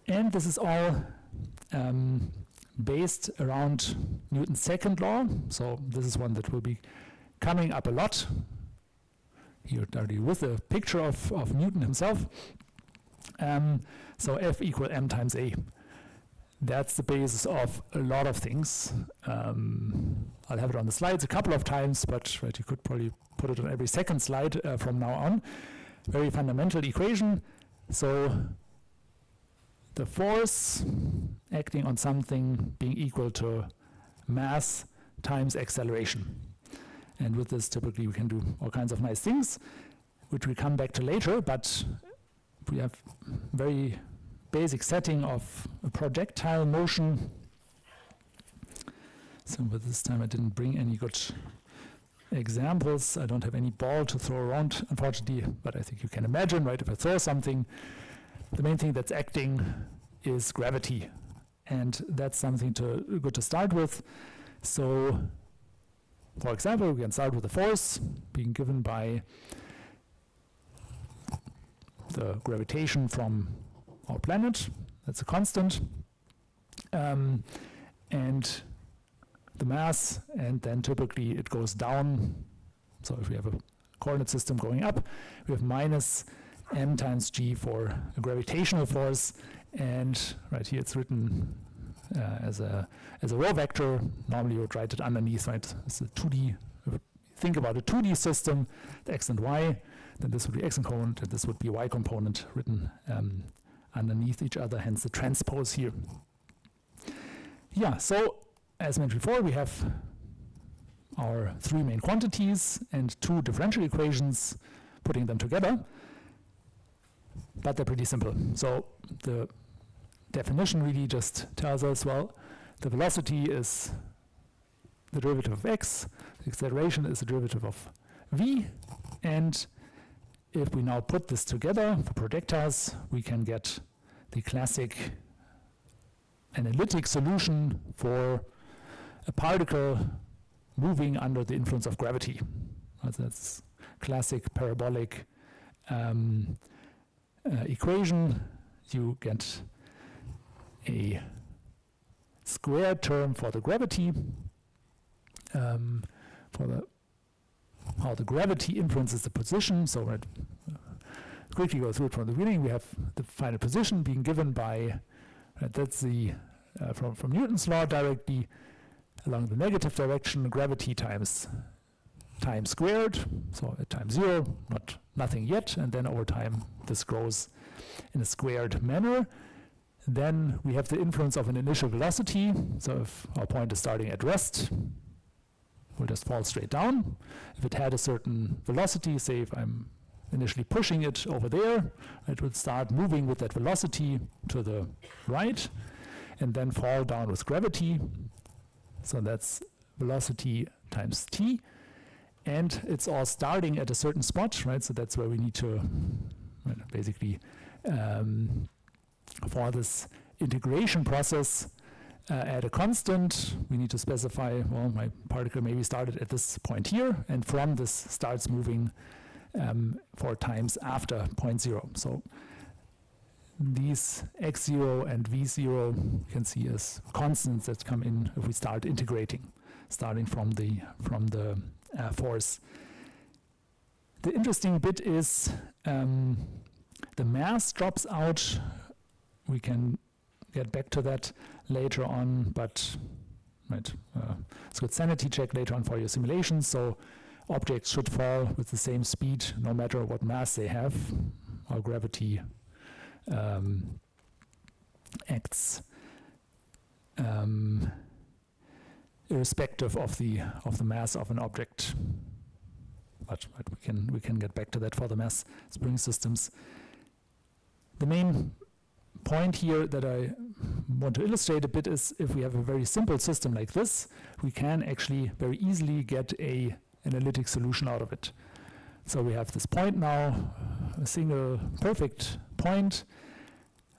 And this is all based around Newton's second law. So this is one that will be coming up a lot. Here already with a picture of Newton himself. So F equal m times a. That's the basis of a lot of things. I'll have it on the slides a couple of times, but you could probably put it on every second slide from now on. Very fundamental equation. So the force acting on something being equal to mass times acceleration. And with this, typically, we can do all kinds of nice things, which we'll come back to later, but we have very basic setting of a projectile motion. So with this time, I didn't bring any good examples. I don't have any ball to throw around, unfortunately, but I think you can imagine, right? If I throw something, the main thing that's acting is gravity. And that's something good to start with. So, for example, we can start with the force being given by the gravitation from our planet. That's a constant. And the mass, and then typically it goes down. So if we have a coordinate system going up, we have minus m times g for a gravitational force. And right here it's written as a row vector. Normally you would write it underneath, right? It's a 2D, think about a 2D system, the x and y. then this would be x component, and this would be y component written underneath each other, hence the transpose here. Yeah, so as mentioned before, we have our three main quantities and two differential equations, putting them together, but they're pretty simple. So the definition really just tells us, well, the velocity is the derivative of x, the acceleration is the derivative of v, and if we now put this together for projectiles, we can get the classic analytic solution for a particle moving under the influence of gravity. That's classic parabolic equation. You get a square term for the gravity, how the gravity influences the position. So it quickly go through it from the beginning. We have the final position being given by, that's the from Newton's law directly along the negative direction, gravity times time squared, so at time 0, nothing yet, and then over time this grows in a squared manner. Then we have the influence of an initial velocity, so if our point is starting at rest, we'll just fall straight down. If it had a certain velocity, say if I'm initially pushing it over there, it would start moving with that velocity to the right, and then fall down with gravity. So that's velocity times t. And it's all starting at a certain spot, right? So that's where we need to basically, for this integration process, at a constant, we need to specify, well, my particle maybe started at this point here, and from this starts moving 4 times after point 0. So these x0 and v0 you can see as constants that come in if we start integrating, starting from the force. The interesting bit is the mass drops out. We can get back to that later on, but it's a good sanity check later on for your simulations. So objects should fall with the same speed no matter what mass they have. Our gravity acts irrespective of the mass of an object. But we can get back to that for the mass spring systems. The main point here that I want to illustrate a bit is if we have a very simple system like this, we can actually very easily get an analytic solution out of it. So we have this point now, a single perfect point,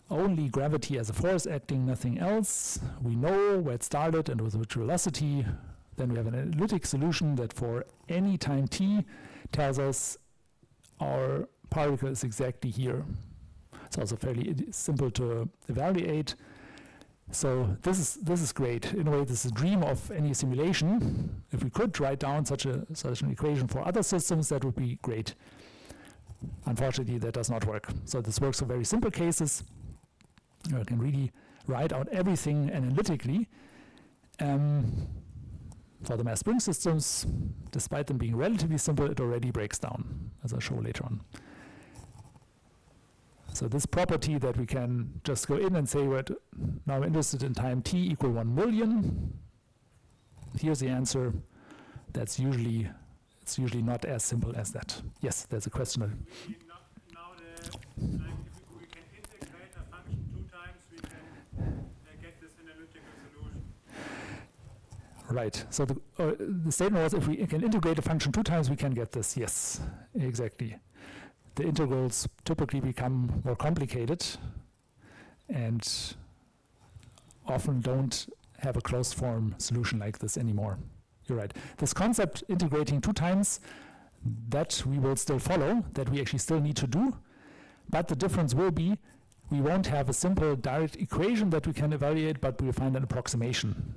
only gravity as a force acting, nothing else. We know where it started and with which velocity. Then we have an analytic solution that for any time t tells us our particle is exactly here. It's also fairly simple to evaluate. So this is great. In a way, this is a dream of any simulation. If we could write down such an equation for other systems, that would be great. Unfortunately, that does not work. So this works for very simple cases. You can really write out everything analytically. For the mass spring systems, despite them being relatively simple, it already breaks down, as I'll show later on. So this property that we can just go in and say, well, now I'm interested in time t equal 1 million. Here's the answer. It's usually not as simple as that. Yes, there's a question. Now if we can integrate a function 2 times, we can get this analytical solution. Right. So the statement was if we can integrate a function 2 times, we can get this. Yes, exactly. The integrals typically become more complicated and often don't have a closed form solution like this anymore. You're right. This concept integrating 2 times, that we will still follow, that we actually still need to do, but the difference will be we won't have a simple direct equation that we can evaluate, but we'll find an approximation.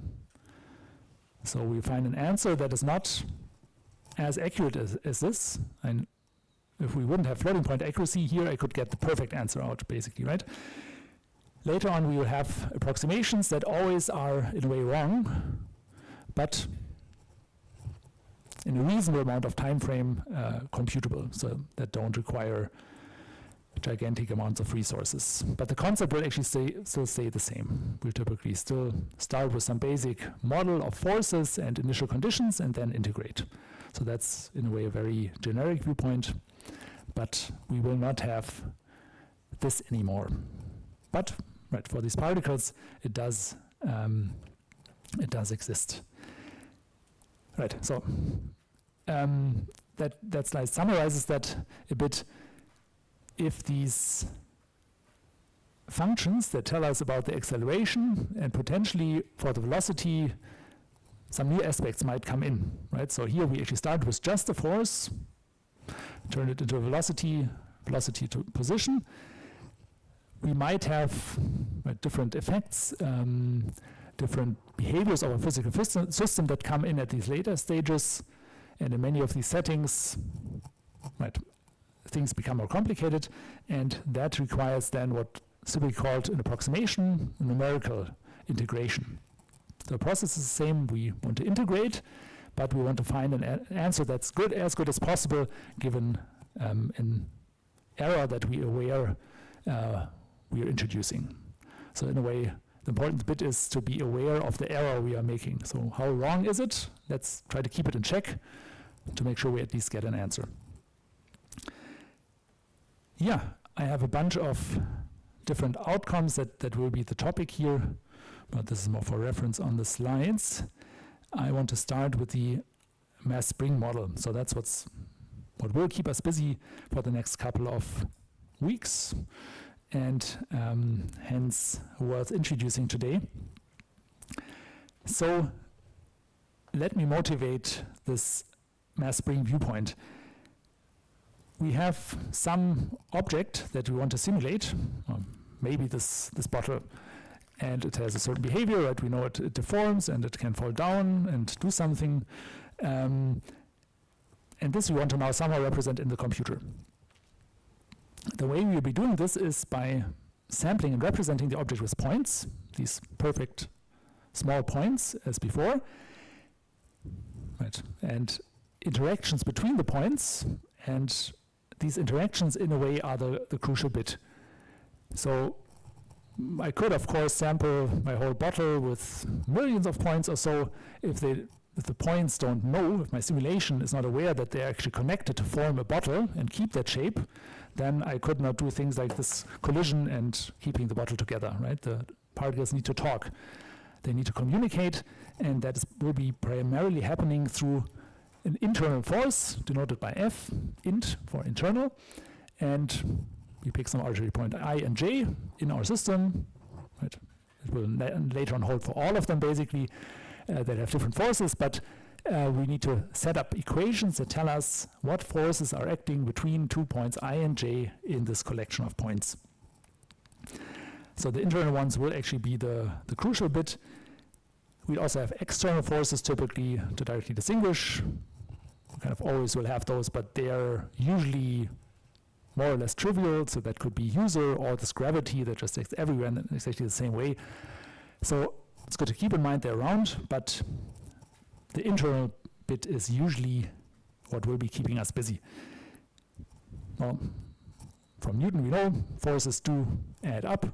So we find an answer that is not as accurate as this. And if we wouldn't have floating point accuracy here, I could get the perfect answer out, basically, right? Later on, we will have approximations that always are, in a way, wrong, but in a reasonable amount of time frame computable, so that don't require gigantic amounts of resources. But the concept will actually still stay the same. We'll typically still start with some basic model of forces and initial conditions and then integrate. So that's in a way a very generic viewpoint, but we will not have this anymore. But right, for these particles, it does exist. Right, so that slide summarizes that a bit. If these functions that tell us about the acceleration and potentially for the velocity, some new aspects might come in, right? So here we actually start with just the force, turn it into a velocity to position. We might have different effects, different behaviors of a physical system that come in at these later stages, and in many of these settings, things become more complicated, and that requires then what simply called an approximation, a numerical integration. The process is the same. We want to integrate, but we want to find an answer that's as good as possible, given an error that we are introducing. So in a way, the important bit is to be aware of the error we are making. So how wrong is it? Let's try to keep it in check to make sure we at least get an answer. Yeah, I have a bunch of different outcomes that will be the topic here, but this is more for reference on the slides. I want to start with the mass spring model. So that's what will keep us busy for the next couple of weeks, and hence worth introducing today. So let me motivate this mass spring viewpoint. We have some object that we want to simulate, maybe this bottle, and it has a certain behavior, right? We know it deforms and it can fall down and do something. And this we want to now somehow represent in the computer. The way we will be doing this is by sampling and representing the object with points, these perfect small points as before, right? And interactions between the points, and these interactions in a way are the crucial bit. So I could of course sample my whole bottle with millions of points or so. If the points don't know, if my simulation is not aware that they're actually connected to form a bottle and keep that shape, then I could not do things like this collision and keeping the bottle together, right? The particles need to talk. They need to communicate, and that will be primarily happening through an internal force denoted by F, int for internal, and we pick some arbitrary point I and j in our system. Right? It will later on hold for all of them basically that have different forces, but we need to set up equations that tell us what forces are acting between 2 points I and j in this collection of points. So the internal ones will actually be the crucial bit. We also have external forces typically to directly distinguish. We kind of always will have those, but they're usually more or less trivial, so that could be user or this gravity that just acts everywhere in exactly the same way. So it's good to keep in mind they're around, but the internal bit is usually what will be keeping us busy. Well, from Newton we know forces do add up.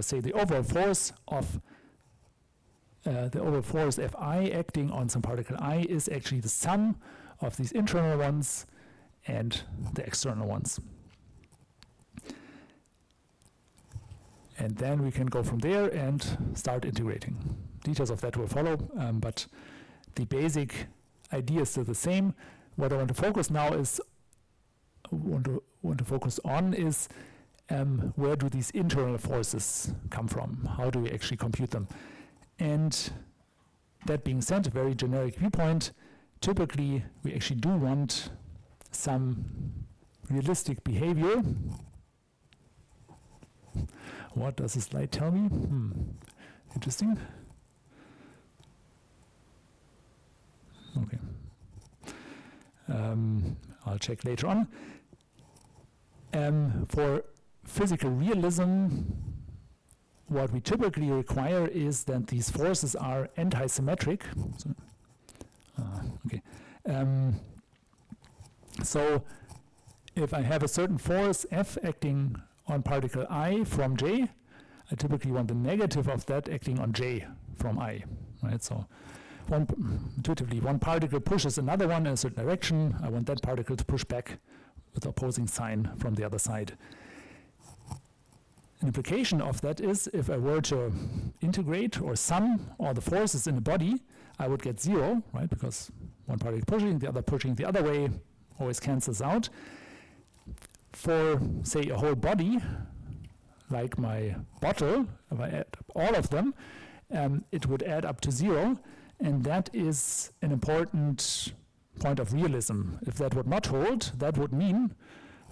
Say the overall force of Fi acting on some particle I is actually the sum of these internal ones and the external ones. And then we can go from there and start integrating. Details of that will follow, but the basic idea is still the same. What I want to focus now is, want to focus on is where do these internal forces come from? How do we actually compute them? And that being said, a very generic viewpoint, typically we actually do want some realistic behavior. What does the slide tell me? Interesting. Okay. I'll check later on. For physical realism, what we typically require is that these forces are anti-symmetric. So, okay. So if I have a certain force F acting on particle I from J, I typically want the negative of that acting on J from I, right? So intuitively, one particle pushes another one in a certain direction. I want that particle to push back with opposing sign from the other side. An implication of that is if I were to integrate or sum all the forces in a body, I would get 0, right? Because one particle pushing the other way always cancels out. For, say, a whole body, like my bottle, if I add up all of them, it would add up to 0, and that is an important point of realism. If that would not hold, that would mean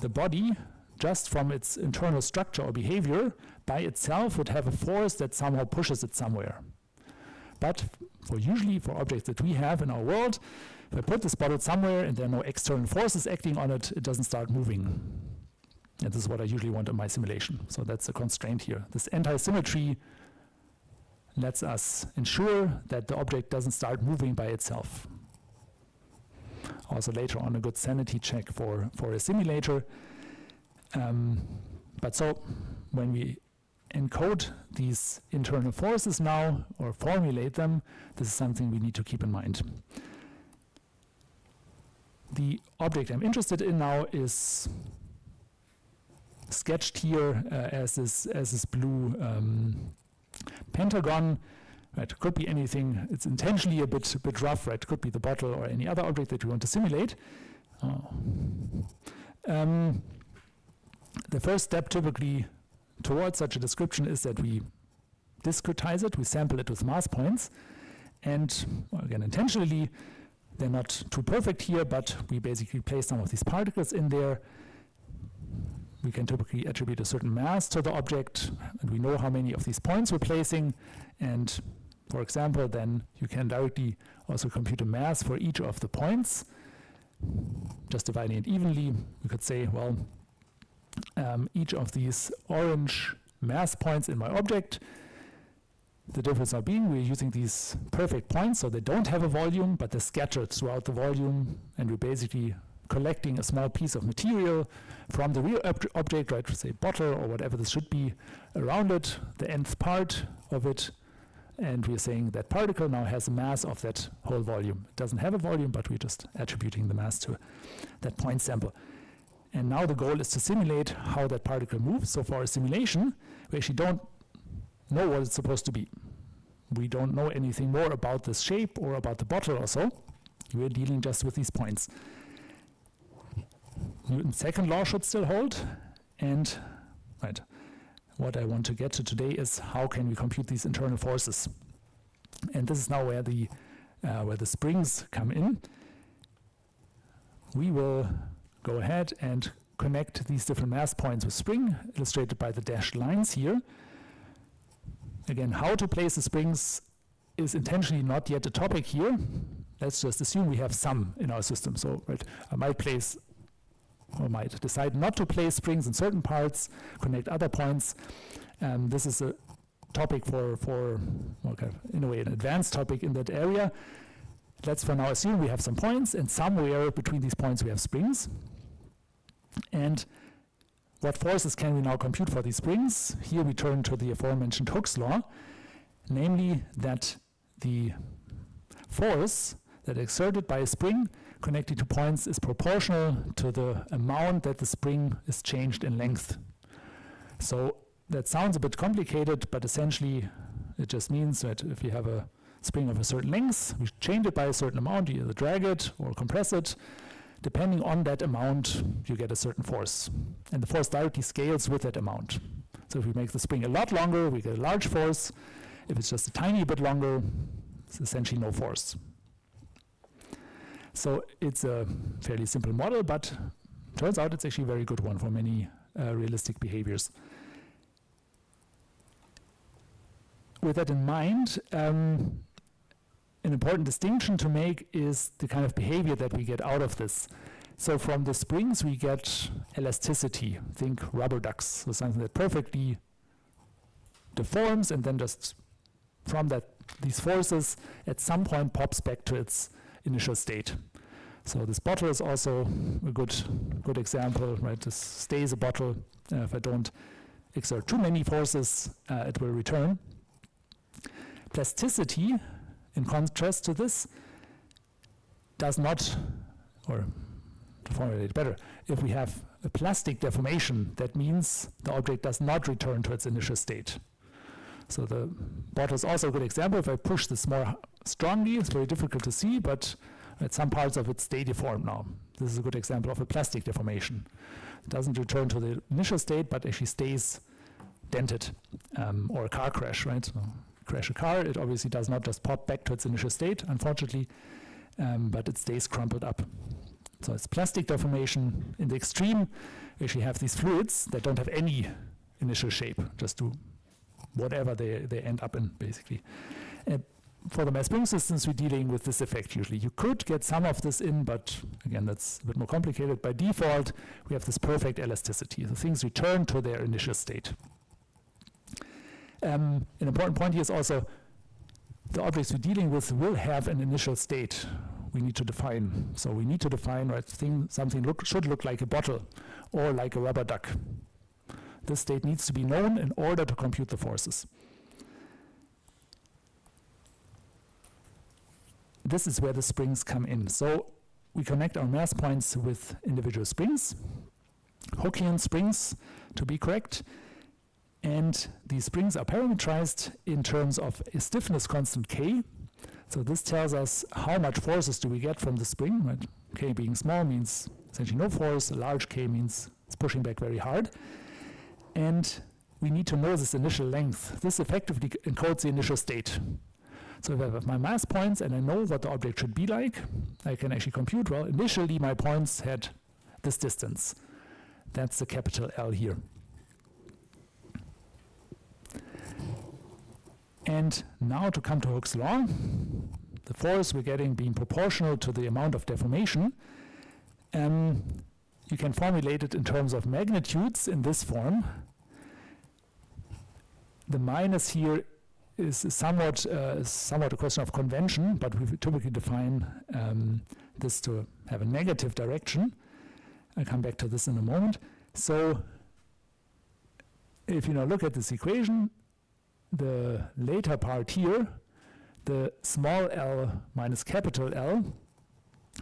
the body, just from its internal structure or behavior, by itself would have a force that somehow pushes it somewhere. But usually for objects that we have in our world, if I put this bottle somewhere and there are no external forces acting on it, it doesn't start moving. And this is what I usually want in my simulation. So that's a constraint here. This anti-symmetry lets us ensure that the object doesn't start moving by itself. Also later on a good sanity check for a simulator. But so when we encode these internal forces now or formulate them, this is something we need to keep in mind. The object I'm interested in now is sketched here as this blue pentagon. Right, it could be anything. It's intentionally a bit rough. Right, it could be the bottle or any other object that we want to simulate. The first step typically towards such a description is that we discretize it, we sample it with mass points, and well, again, intentionally, they're not too perfect here, but we basically place some of these particles in there. We can typically attribute a certain mass to the object, and we know how many of these points we're placing, and for example, then you can directly also compute a mass for each of the points. Just dividing it evenly, we could say, well, each of these orange mass points in my object, the difference now being we're using these perfect points, so they don't have a volume, but they're scattered throughout the volume, and we're basically collecting a small piece of material from the real object, right, say bottle or whatever this should be, around it, the nth part of it, and we're saying that particle now has a mass of that whole volume. It doesn't have a volume, but we're just attributing the mass to that point sample. And now the goal is to simulate how that particle moves. So for a simulation, we actually don't know what it's supposed to be. We don't know anything more about this shape or about the bottle or so. We're dealing just with these points. Newton's second law should still hold. And right, what I want to get to today is how can we compute these internal forces. And this is now where the springs come in. We will go ahead and connect these different mass points with spring, illustrated by the dashed lines here. Again, how to place the springs is intentionally not yet a topic here. Let's just assume we have some in our system. So right, I might decide not to place springs in certain parts, connect other points. This is a topic for okay, in a way, an advanced topic in that area. Let's for now assume we have some points, and somewhere between these points we have springs. And what forces can we now compute for these springs? Here we turn to the aforementioned Hooke's law, namely that the force that exerted by a spring connected to points is proportional to the amount that the spring is changed in length. So that sounds a bit complicated, but essentially it just means that if you have a spring of a certain length, we change it by a certain amount, you either drag it or compress it. Depending on that amount, you get a certain force. And the force directly scales with that amount. So if we make the spring a lot longer, we get a large force. If it's just a tiny bit longer, it's essentially no force. So it's a fairly simple model, but turns out it's actually a very good one for many realistic behaviors. With that in mind, an important distinction to make is the kind of behavior that we get out of this. So from the springs we get elasticity. Think rubber ducks, so something that perfectly deforms and then just from these forces at some point pops back to its initial state. So this bottle is also a good example, right? This stays a bottle. If I don't exert too many forces, it will return. Plasticity, in contrast to this, does not, or to formulate it better, if we have a plastic deformation, that means the object does not return to its initial state. So the bottle is also a good example. If I push this more strongly, it's very difficult to see, but some parts of it stay deformed now. This is a good example of a plastic deformation. It doesn't return to the initial state, but actually stays dented, or a car crash, right? So crash a car, it obviously does not just pop back to its initial state, unfortunately, but it stays crumpled up. So it's plastic deformation. In the extreme, we actually have these fluids that don't have any initial shape, just do whatever they end up in, basically. For the mass spring systems, we're dealing with this effect usually. You could get some of this in, but again, that's a bit more complicated. By default, we have this perfect elasticity. So things return to their initial state. An important point here is also the objects we're dealing with will have an initial state we need to define. So we need to define, right, something should look like a bottle or like a rubber duck. This state needs to be known in order to compute the forces. This is where the springs come in. So we connect our mass points with individual springs, Hookean springs to be correct, and these springs are parametrized in terms of a stiffness constant k. So this tells us how much forces do we get from the spring, right? K being small means essentially no force, a large K means it's pushing back very hard. And we need to know this initial length. This effectively encodes the initial state. So if I have my mass points and I know what the object should be like, I can actually compute, well, initially my points had this distance. That's the capital L here. And now to come to Hooke's law, the force we're getting being proportional to the amount of deformation, you can formulate it in terms of magnitudes in this form. The minus here is somewhat a question of convention, but we typically define this to have a negative direction. I'll come back to this in a moment. So if you now look at this equation, the later part here, the small l minus capital L,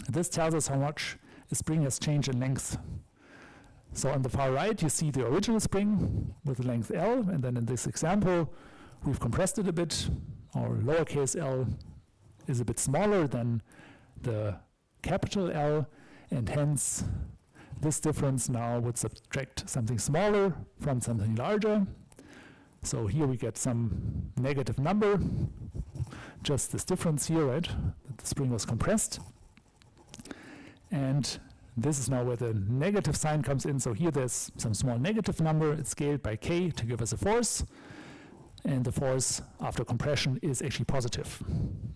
this tells us how much a spring has changed in length. So on the far right, you see the original spring with the length L, and then in this example, we've compressed it a bit. Our lowercase l is a bit smaller than the capital L, and hence this difference now would subtract something smaller from something larger. So here we get some negative number, just this difference here, right? That the spring was compressed. And this is now where the negative sign comes in. So here there's some small negative number. It's scaled by k to give us a force. And the force after compression is actually positive,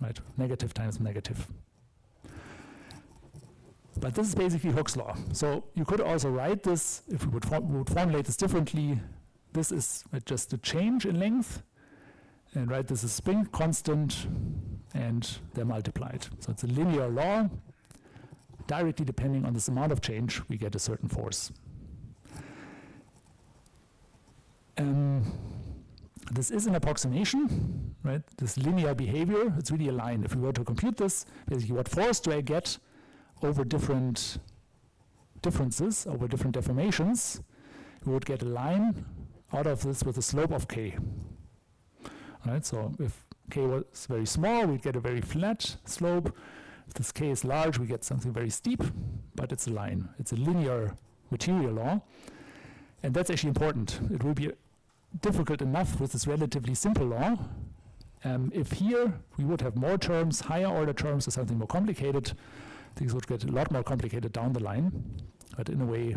right? Negative times negative. But this is basically Hooke's law. So you could also write this, if we would formulate this differently, this is just a change in length, and right, this is spring constant, and they're multiplied. So it's a linear law. Directly depending on this amount of change, we get a certain force. This is an approximation, right? This linear behavior, it's really a line. If we were to compute this, basically what force do I get over different differences, over different deformations, we would get a line out of this with a slope of k. Right? So if k was very small, we'd get a very flat slope. If this k is large, we get something very steep, but it's a line. It's a linear material law. And that's actually important. It will be difficult enough with this relatively simple law. If here we would have more terms, higher order terms, or something more complicated, things would get a lot more complicated down the line. But in a way,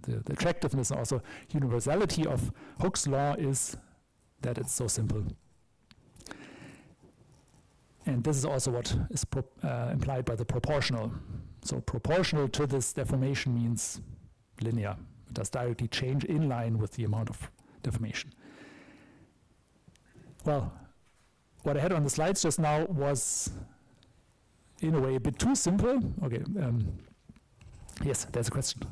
the attractiveness and also universality of Hooke's law is that it's so simple. And this is also what is implied by the proportional. So proportional to this deformation means linear. It does directly change in line with the amount of deformation. Well, what I had on the slides just now was in a way a bit too simple. Okay, yes, there's a question.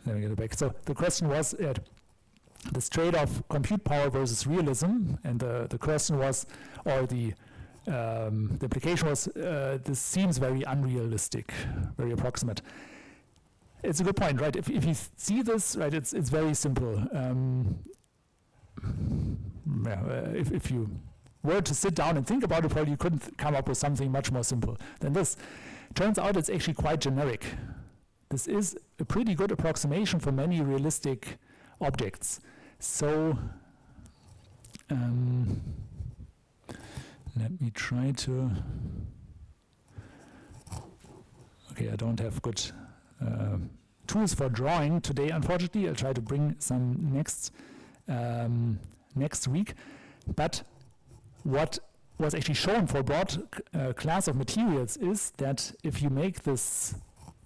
Let me get it back. So the question was this trade-off compute power versus realism, and the question was, or the implication was, this seems very unrealistic, very approximate. It's a good point, right? If you see this, right, it's very simple. If you were to sit down and think about it, probably you couldn't come up with something much more simple than this. Turns out it's actually quite generic. This is a pretty good approximation for many realistic objects. So let me try to. Okay, I don't have good tools for drawing today, unfortunately. I'll try to bring some next week. But what was actually shown for a broad class of materials is that if you make this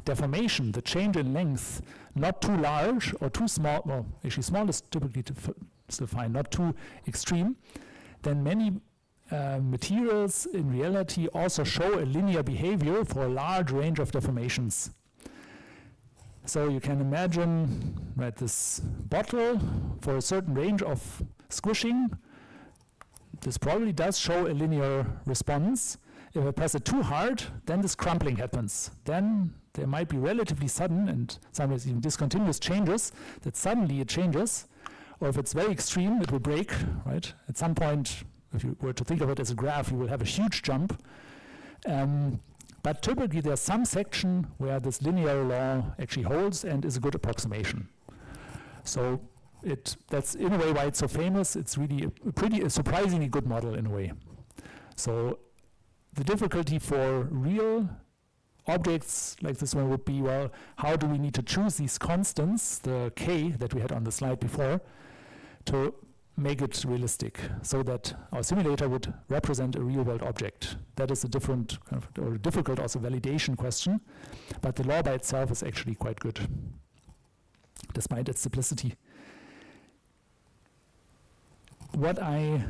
deformation, the change in length, not too large or too small, well, actually small is typically still fine, not too extreme, then many materials in reality also show a linear behavior for a large range of deformations. So you can imagine, right, this bottle for a certain range of squishing, this probably does show a linear response. If I press it too hard, then this crumpling happens. Then there might be relatively sudden and sometimes even discontinuous changes that suddenly it changes. Or if it's very extreme, it will break, right? At some point, if you were to think of it as a graph, you will have a huge jump. But typically there's some section where this linear law actually holds and is a good approximation. So that's in a way why it's so famous. It's really a surprisingly good model in a way. So the difficulty for real objects like this one would be, well, how do we need to choose these constants, the k that we had on the slide before, to make it realistic so that our simulator would represent a real-world object. That is a different kind of, or difficult also validation question, but the law by itself is actually quite good, despite its simplicity. What I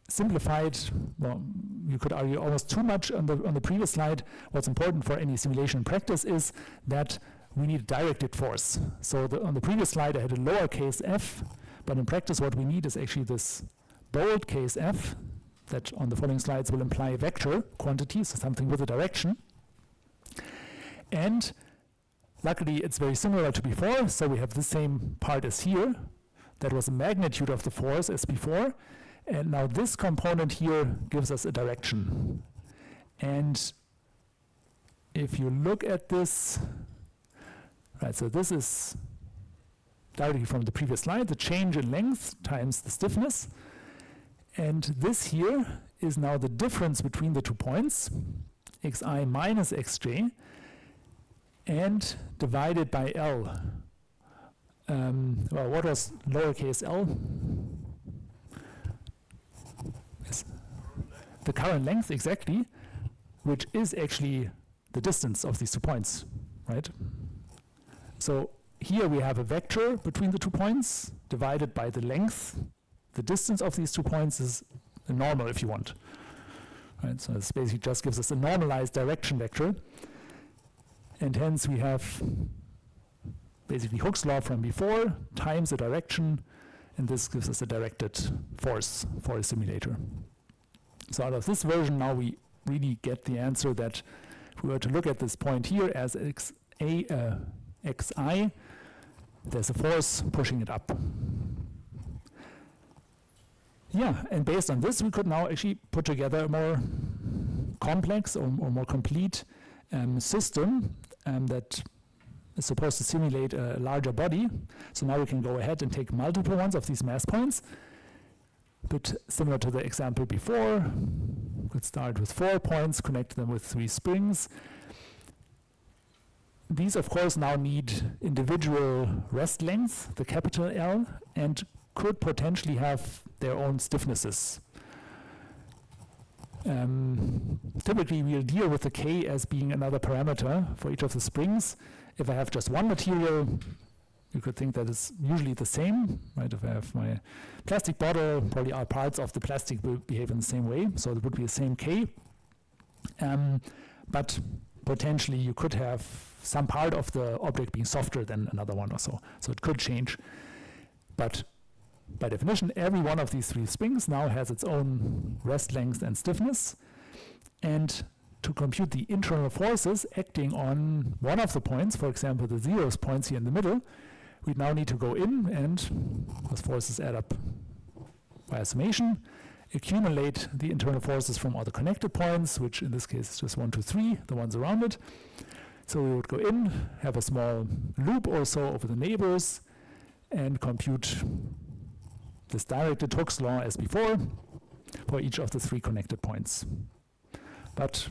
simplified, well, you could argue almost too much on the previous slide. What's important for any simulation in practice is that we need a directed force. So on the previous slide I had a lowercase f, but in practice what we need is actually this bold case f, that on the following slides will imply a vector quantity, so something with a direction. And luckily it's very similar to before, so we have the same part as here. That was the magnitude of the force as before. And now this component here gives us a direction. And if you look at this, right, so this is directly from the previous slide, the change in length times the stiffness. And this here is now the difference between the 2 points, xi minus xj, and divided by L. Well, what was lowercase l? Yes. The current length, exactly, which is actually the distance of these 2 points, right? So here we have a vector between the 2 points divided by the length. The distance of these 2 points is a normal, if you want. Right? So this basically just gives us a normalized direction vector. And hence we have basically Hooke's law from before times the direction, and this gives us a directed force for a simulator. So out of this version now we really get the answer that if we were to look at this point here as xi, there's a force pushing it up. Yeah, and based on this we could now actually put together a more complex or more complete system that is supposed to simulate a larger body. So now we can go ahead and take multiple ones of these mass points, but similar to the example before. We could start with 4 points, connect them with 3 springs. These of course now need individual rest lengths, the capital L, and could potentially have their own stiffnesses. Typically, we'll deal with the K as being another parameter for each of the springs. If I have just one material, you could think that it's usually the same, right? If I have my plastic bottle, probably all parts of the plastic will behave in the same way, so it would be the same K. But potentially you could have some part of the object being softer than another one or so. So it could change. But by definition, every one of these three springs now has its own rest length and stiffness. And to compute the internal forces acting on one of the points, for example, the zeros points here in the middle, we now need to go in and, those forces add up by summation, accumulate the internal forces from all the connected points, which in this case is just 1, 2, 3, the ones around it. So we would go in, have a small loop or so over the neighbors, and compute this directed Hooke's law as before for each of the three connected points. But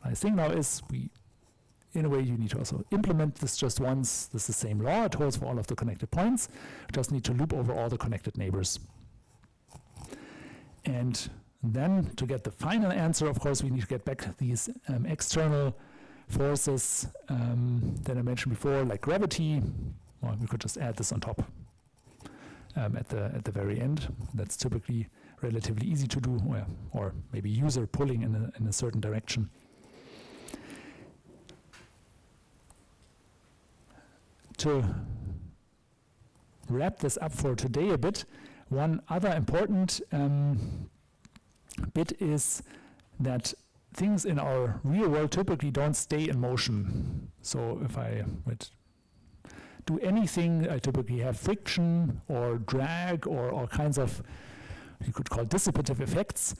my thing now is, in a way, you need to also implement this just once. This is the same law. It holds for all of the connected points. You just need to loop over all the connected neighbors. And then to get the final answer, of course, we need to get back these external forces that I mentioned before, like gravity. Well, we could just add this on top at the very end. That's typically relatively easy to do, or maybe user pulling in a certain direction. To wrap this up for today a bit, one other important bit is that things in our real world typically don't stay in motion. So if I would do anything, I typically have friction or drag or all kinds of, you could call dissipative effects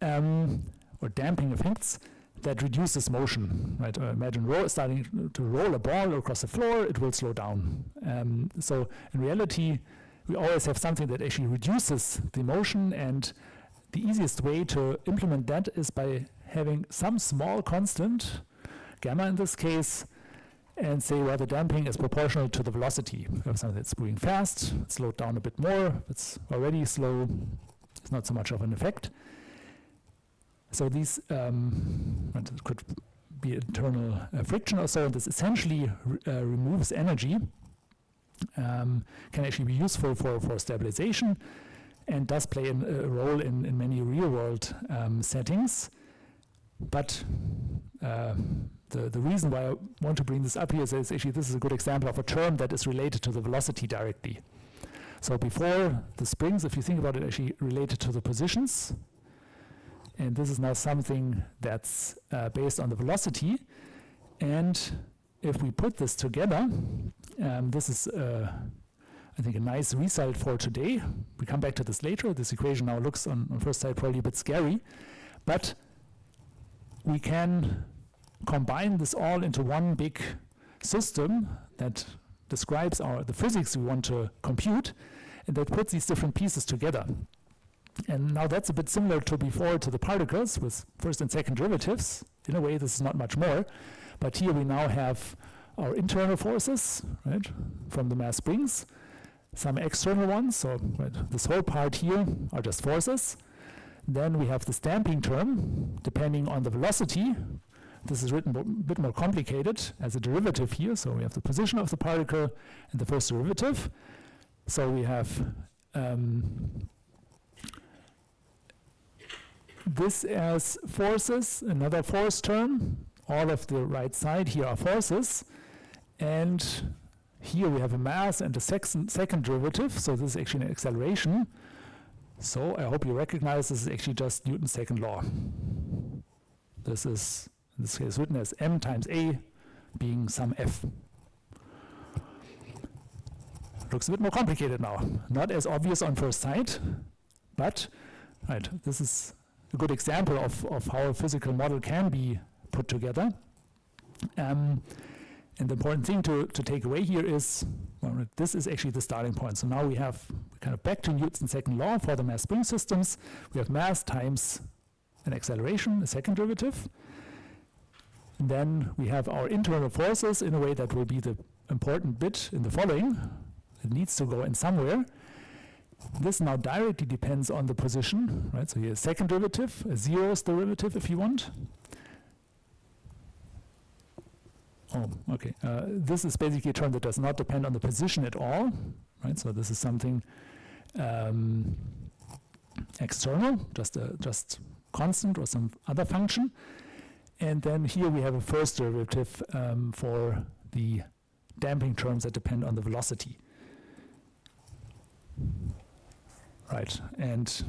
or damping effects that reduces motion, right? Imagine starting to roll a ball across the floor, it will slow down. So in reality, we always have something that actually reduces the motion, and the easiest way to implement that is by having some small constant, gamma in this case, and say, well, the damping is proportional to the velocity. We have something that's moving fast, it's slowed down a bit more, it's already slow, it's not so much of an effect. So these could be internal friction or so. This essentially removes energy, can actually be useful for stabilization, and does play a role in many real-world settings. But the reason why I want to bring this up here is actually this is a good example of a term that is related to the velocity directly. So before the springs, if you think about it, actually related to the positions. And this is now something that's based on the velocity. And if we put this together, this is, I think, a nice result for today. We come back to this later. This equation now looks, on first sight, probably a bit scary. But we can combine this all into one big system that describes the physics we want to compute, and that puts these different pieces together. And now that's a bit similar to before, to the particles with first and second derivatives. In a way, this is not much more. But here we now have our internal forces, right, from the mass springs, some external ones. So this whole part here are just forces. Then we have this damping term, depending on the velocity. This is written a bit more complicated as a derivative here. So we have the position of the particle and the first derivative. So we have this as forces, another force term. All of the right side here are forces. And here we have a mass and a second derivative. So this is actually an acceleration. So I hope you recognize this is actually just Newton's second law. This is, in this case, written as m times a being some f. Looks a bit more complicated now. Not as obvious on first sight, but right, this is a good example of how a physical model can be put together. And the important thing to take away here is, well, this is actually the starting point. So now we have kind of back to Newton's second law for the mass spring systems. We have mass times an acceleration, a second derivative. And then we have our internal forces in a way that will be the important bit in the following. It needs to go in somewhere. this now directly depends on the position, right? So here's second derivative, a zeroth derivative if you want. Oh, okay. This is basically a term that does not depend on the position at all, right? So this is something external, just constant or some other function. And then here we have a first derivative for the damping terms that depend on the velocity. Right, and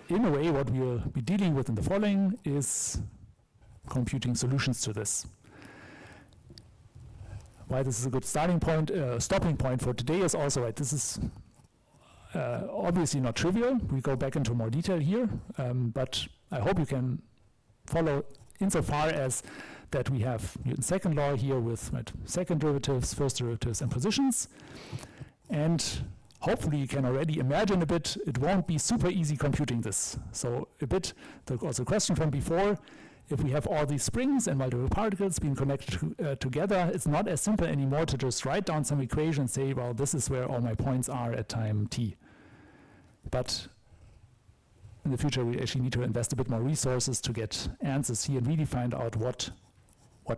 in a way what we will be dealing with in the following is computing solutions to this. Why this is a good starting point, stopping point for today is also, right, this is obviously not trivial. We go back into more detail here, but I hope you can follow insofar as that we have Newton's second law here with second derivatives, first derivatives, and positions. And hopefully you can already imagine a bit, it won't be super easy computing this. So a bit, also question from before, if we have all these springs and multiple particles being connected together, it's not as simple anymore to just write down some equation and say, well, this is where all my points are at time t. But in the future, we actually need to invest a bit more resources to get answers here and really find out what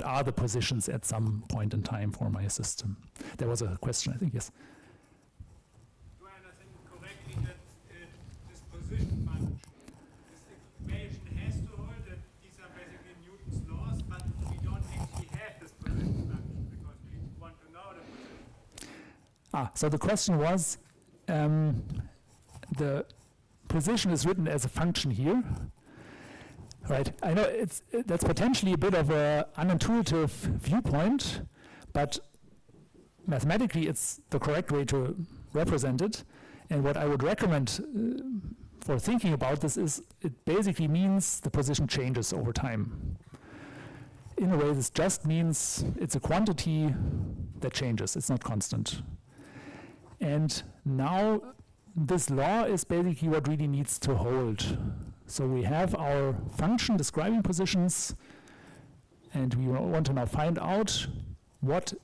are the positions at some point in time for my system. There was a question, I think, yes. Do I understand correctly that this position function, this equation has to hold that these are basically Newton's laws, but we don't actually have this position function because we want to know the position? So the question was, the position is written as a function here, right? I know that's potentially a bit of an unintuitive viewpoint, but mathematically it's the correct way to represent it. And what I would recommend for thinking about this is it basically means the position changes over time. In a way, this just means it's a quantity that changes, it's not constant. And now this law is basically what really needs to hold. So we have our function describing positions, and we want to now find out what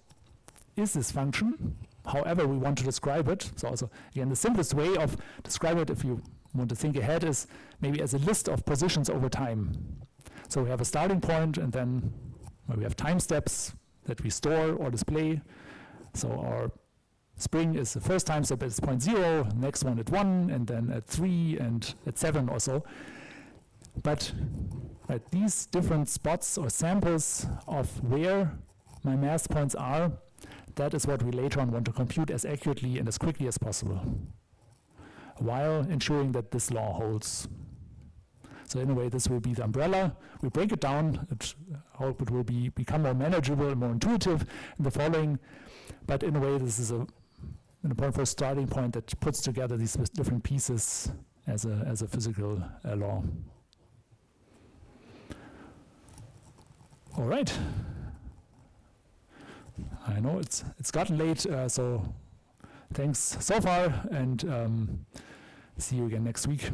is this function, however we want to describe it. So also, again, the simplest way of describing it, if you want to think ahead, is maybe as a list of positions over time. So we have a starting point, and then we have time steps that we store or display. So our spring is the first time step at point 0, next one at 1, and then at 3, and at 7 or so. But these different spots or samples of where my mass points are, that is what we later on want to compute as accurately and as quickly as possible, while ensuring that this law holds. So in a way, this will be the umbrella. We break it down. I hope it will become more manageable and more intuitive in the following. But in a way, this is an important first starting point that puts together these different pieces as a physical law. All right. I know it's gotten late, so thanks so far, and see you again next week.